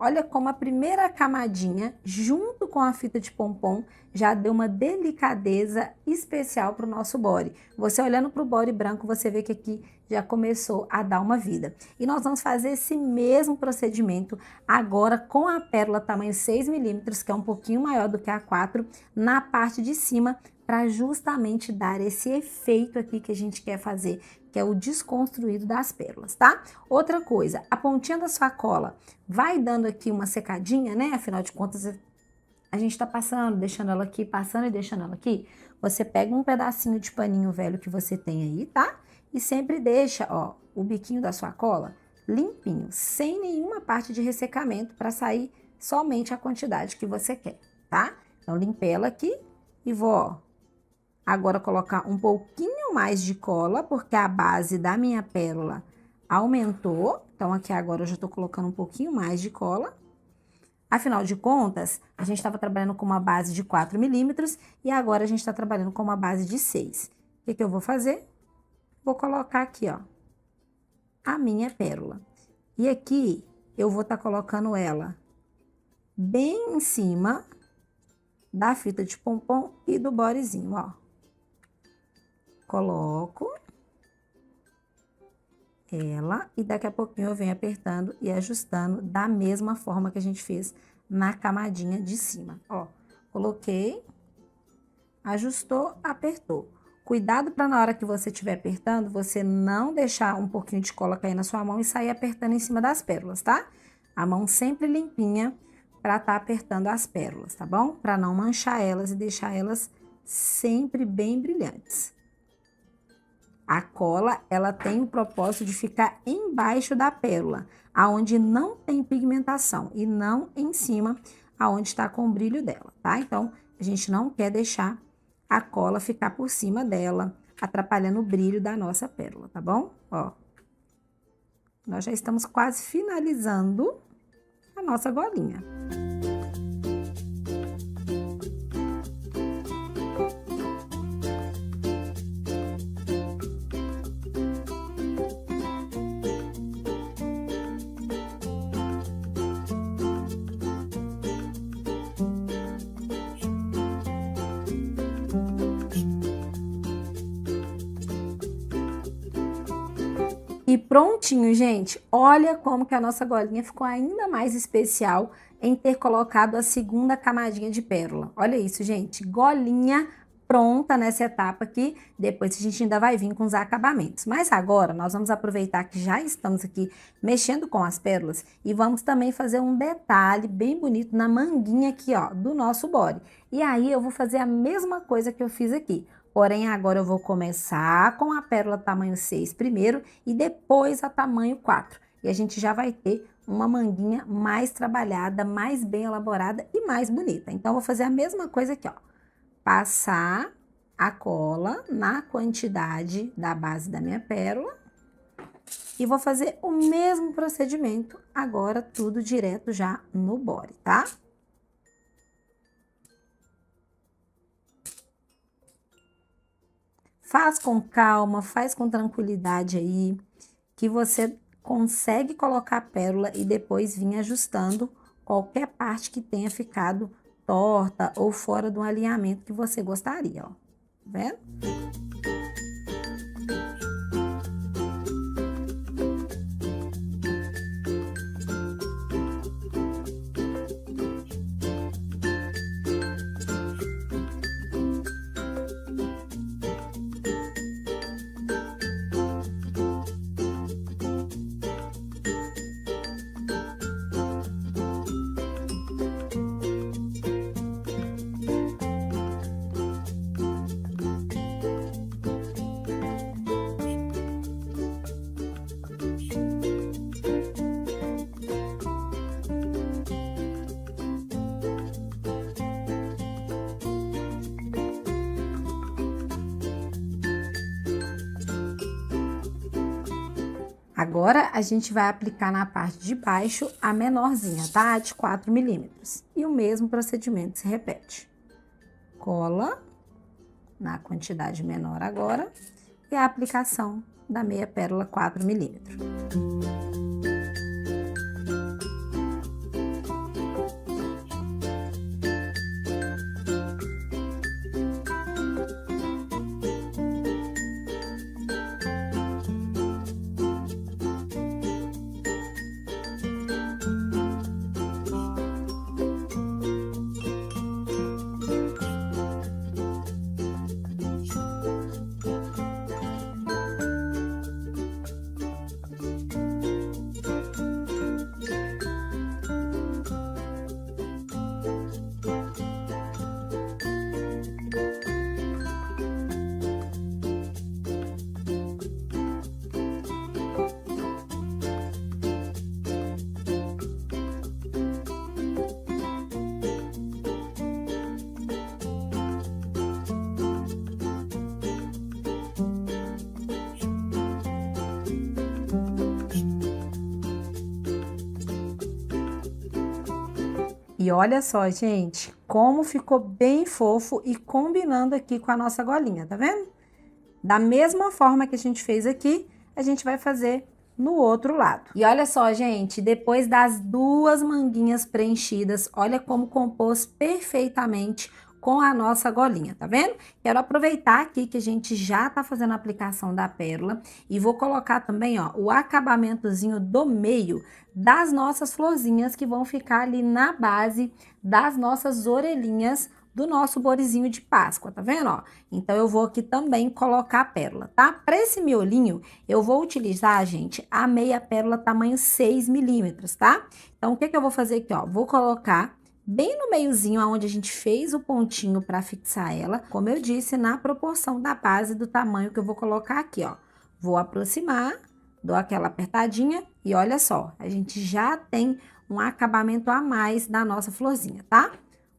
Olha como a primeira camadinha, junto com a fita de pompom, já deu uma delicadeza especial para o nosso body. Você olhando para o body branco, você vê que aqui já começou a dar uma vida. E nós vamos fazer esse mesmo procedimento agora com a pérola tamanho 6 milímetros, que é um pouquinho maior do que a 4, na parte de cima, para justamente dar esse efeito aqui que a gente quer fazer, que é o desconstruído das pérolas, tá? Outra coisa, a pontinha da sua cola vai dando aqui uma secadinha, né? Afinal de contas, a gente tá passando, deixando ela aqui, passando e deixando ela aqui. Você pega um pedacinho de paninho velho que você tem aí, tá? E sempre deixa, ó, o biquinho da sua cola limpinho, sem nenhuma parte de ressecamento, para sair somente a quantidade que você quer, tá? Então, limpei ela aqui e vou, ó, agora colocar um pouquinho mais de cola, porque a base da minha pérola aumentou. Então, aqui agora eu já tô colocando um pouquinho mais de cola. Afinal de contas, a gente estava trabalhando com uma base de 4 milímetros e agora a gente está trabalhando com uma base de 6. O que eu vou fazer? Vou colocar aqui, ó, a minha pérola. E aqui eu vou estar colocando ela bem em cima da fita de pompom e do bodyzinho, ó. Coloco ela e daqui a pouquinho eu venho apertando e ajustando da mesma forma que a gente fez na camadinha de cima, ó. Coloquei, ajustou, apertou. Cuidado para na hora que você estiver apertando, você não deixar um pouquinho de cola cair na sua mão e sair apertando em cima das pérolas, tá? A mão sempre limpinha para estar apertando as pérolas, tá bom? Para não manchar elas e deixar elas sempre bem brilhantes. A cola, ela tem o propósito de ficar embaixo da pérola, aonde não tem pigmentação, e não em cima, aonde está com o brilho dela, tá? Então, a gente não quer deixar a cola ficar por cima dela, atrapalhando o brilho da nossa pérola, tá bom? Ó, nós já estamos quase finalizando a nossa golinha. E prontinho, gente. Olha como que a nossa golinha ficou ainda mais especial em ter colocado a segunda camadinha de pérola. Olha isso, gente. Golinha pronta nessa etapa aqui. Depois a gente ainda vai vir com os acabamentos. Mas agora nós vamos aproveitar que já estamos aqui mexendo com as pérolas e vamos também fazer um detalhe bem bonito na manguinha aqui, ó, do nosso body. E aí eu vou fazer a mesma coisa que eu fiz aqui. Porém, agora eu vou começar com a pérola tamanho 6 primeiro e depois a tamanho 4. E a gente já vai ter uma manguinha mais trabalhada, mais bem elaborada e mais bonita. Então, eu vou fazer a mesma coisa aqui, ó. Passar a cola na quantidade da base da minha pérola. E vou fazer o mesmo procedimento agora, tudo direto já no body, tá? Faz com calma, faz com tranquilidade aí, que você consegue colocar a pérola e depois vir ajustando qualquer parte que tenha ficado torta ou fora do alinhamento que você gostaria, ó. Tá vendo? Agora, a gente vai aplicar na parte de baixo a menorzinha, tá? A de 4 milímetros. E o mesmo procedimento se repete. Cola na quantidade menor agora e a aplicação da meia pérola 4 milímetros. E olha só, gente, como ficou bem fofo e combinando aqui com a nossa golinha, tá vendo? Da mesma forma que a gente fez aqui, a gente vai fazer no outro lado. E olha só, gente, depois das duas manguinhas preenchidas, olha como compôs perfeitamente com a nossa golinha, tá vendo? Quero aproveitar aqui que a gente já tá fazendo a aplicação da pérola e vou colocar também, ó, o acabamentozinho do meio das nossas florzinhas que vão ficar ali na base das nossas orelhinhas do nosso borizinho de Páscoa, tá vendo, ó? Então, eu vou aqui também colocar a pérola, tá? Para esse miolinho, eu vou utilizar, gente, a meia pérola tamanho 6 milímetros, tá? Então, o que eu vou fazer aqui, ó? Vou colocar bem no meiozinho, onde a gente fez o pontinho para fixar ela, como eu disse, na proporção da base do tamanho que eu vou colocar aqui, ó. Vou aproximar, dou aquela apertadinha e olha só, a gente já tem um acabamento a mais da nossa florzinha, tá?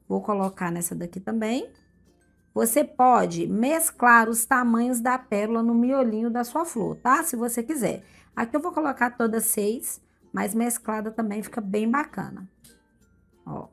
Vou colocar nessa daqui também. Você pode mesclar os tamanhos da pérola no miolinho da sua flor, tá? Se você quiser. Aqui eu vou colocar todas 6, mas mesclada também fica bem bacana. Ó.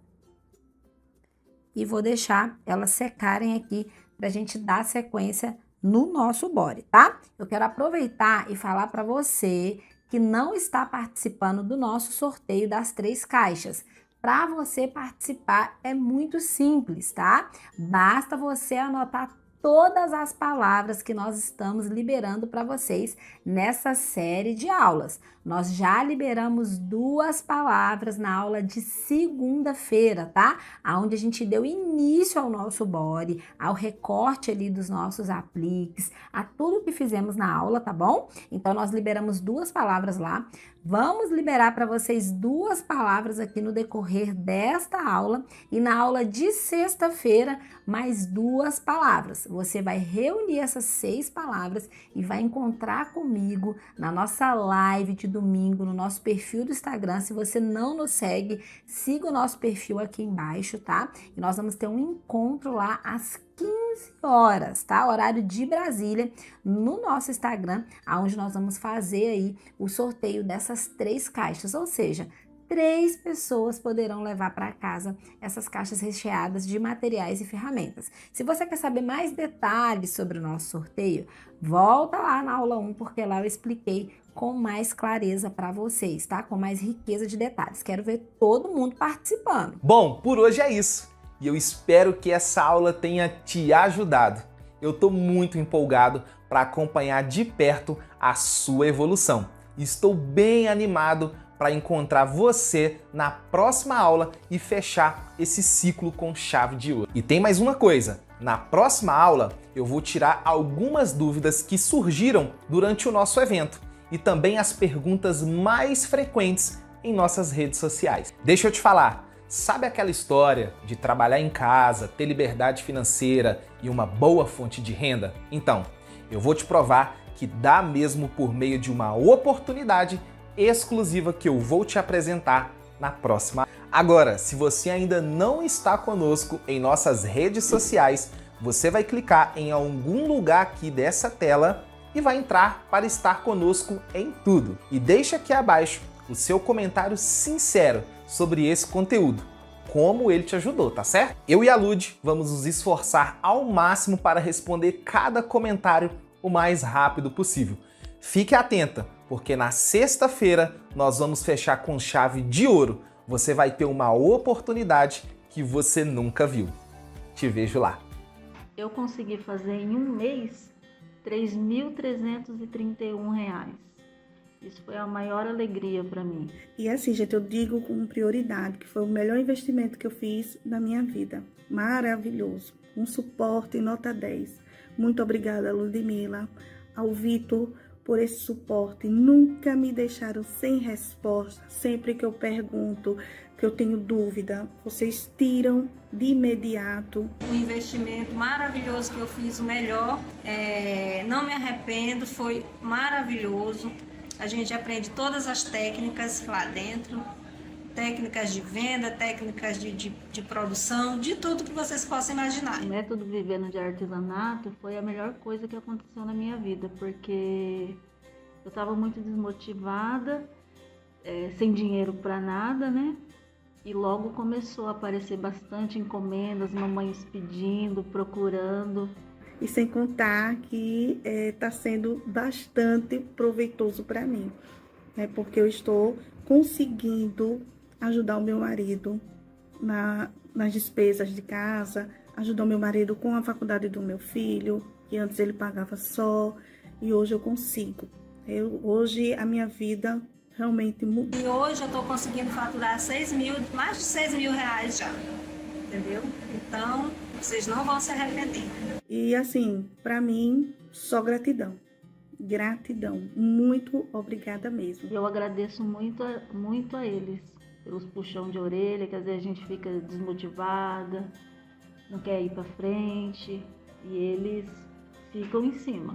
E vou deixar elas secarem aqui pra gente dar sequência no nosso body, tá? Eu quero aproveitar e falar para você que não está participando do nosso sorteio das 3 caixas. Para você participar é muito simples, tá? Basta você anotar todas as palavras que nós estamos liberando para vocês nessa série de aulas. Nós já liberamos 2 palavras na aula de segunda-feira, tá? Onde a gente deu início ao nosso body, ao recorte ali dos nossos apliques, a tudo que fizemos na aula, tá bom? Então, nós liberamos 2 palavras lá. Vamos liberar para vocês 2 palavras aqui no decorrer desta aula e na aula de sexta-feira mais 2 palavras. Você vai reunir essas 6 palavras e vai encontrar comigo na nossa live de domingo, no nosso perfil do Instagram. Se você não nos segue, siga o nosso perfil aqui embaixo, tá? E nós vamos ter um encontro lá às 15 horas, tá? Horário de Brasília, no nosso Instagram, onde nós vamos fazer aí o sorteio dessas 3 caixas, ou seja, 3 pessoas poderão levar para casa essas caixas recheadas de materiais e ferramentas. Se você quer saber mais detalhes sobre o nosso sorteio, volta lá na aula 1, porque lá eu expliquei com mais clareza para vocês, tá? Com mais riqueza de detalhes. Quero ver todo mundo participando. Bom, por hoje é isso. E eu espero que essa aula tenha te ajudado. Eu estou muito empolgado para acompanhar de perto a sua evolução. Estou bem animado para encontrar você na próxima aula e fechar esse ciclo com chave de ouro. E tem mais uma coisa, na próxima aula eu vou tirar algumas dúvidas que surgiram durante o nosso evento e também as perguntas mais frequentes em nossas redes sociais. Deixa eu te falar, sabe aquela história de trabalhar em casa, ter liberdade financeira e uma boa fonte de renda? Então, eu vou te provar que dá mesmo por meio de uma oportunidade exclusiva que eu vou te apresentar na próxima. Agora, se você ainda não está conosco em nossas redes sociais, você vai clicar em algum lugar aqui dessa tela e vai entrar para estar conosco em tudo. E deixa aqui abaixo o seu comentário sincero sobre esse conteúdo, como ele te ajudou, tá certo? Eu e a Lud vamos nos esforçar ao máximo para responder cada comentário o mais rápido possível. Fique atenta, porque na sexta-feira nós vamos fechar com chave de ouro. Você vai ter uma oportunidade que você nunca viu. Te vejo lá. Eu consegui fazer em um mês R$ 3.331. Isso foi a maior alegria para mim. E assim, gente, eu digo com prioridade que foi o melhor investimento que eu fiz na minha vida. Maravilhoso. Um suporte nota 10. Muito obrigada, Ludmila, ao Vitor, por esse suporte. Nunca me deixaram sem resposta. Sempre que eu pergunto, que eu tenho dúvida, vocês tiram de imediato. Um investimento maravilhoso que eu fiz, o melhor. Não me arrependo, foi maravilhoso. A gente aprende todas as técnicas lá dentro, técnicas de venda, técnicas de produção, de tudo que vocês possam imaginar. O método Vivendo de Artesanato foi a melhor coisa que aconteceu na minha vida, porque eu estava muito desmotivada, sem dinheiro para nada, né? E logo começou a aparecer bastante encomendas, mamães pedindo, procurando. E sem contar que está sendo bastante proveitoso para mim, né? Porque eu estou conseguindo ajudar o meu marido nas despesas de casa, ajudar o meu marido com a faculdade do meu filho, que antes ele pagava só, e hoje eu consigo. Hoje a minha vida realmente mudou. E hoje eu estou conseguindo faturar mais de 6 mil reais já, entendeu? Então, vocês não vão se arrepender. E assim, para mim, só gratidão. Gratidão. Muito obrigada mesmo. Eu agradeço muito a eles, pelos puxão de orelha, que às vezes a gente fica desmotivada, não quer ir para frente, e eles ficam em cima.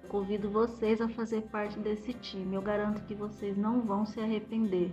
Eu convido vocês a fazer parte desse time. Eu garanto que vocês não vão se arrepender.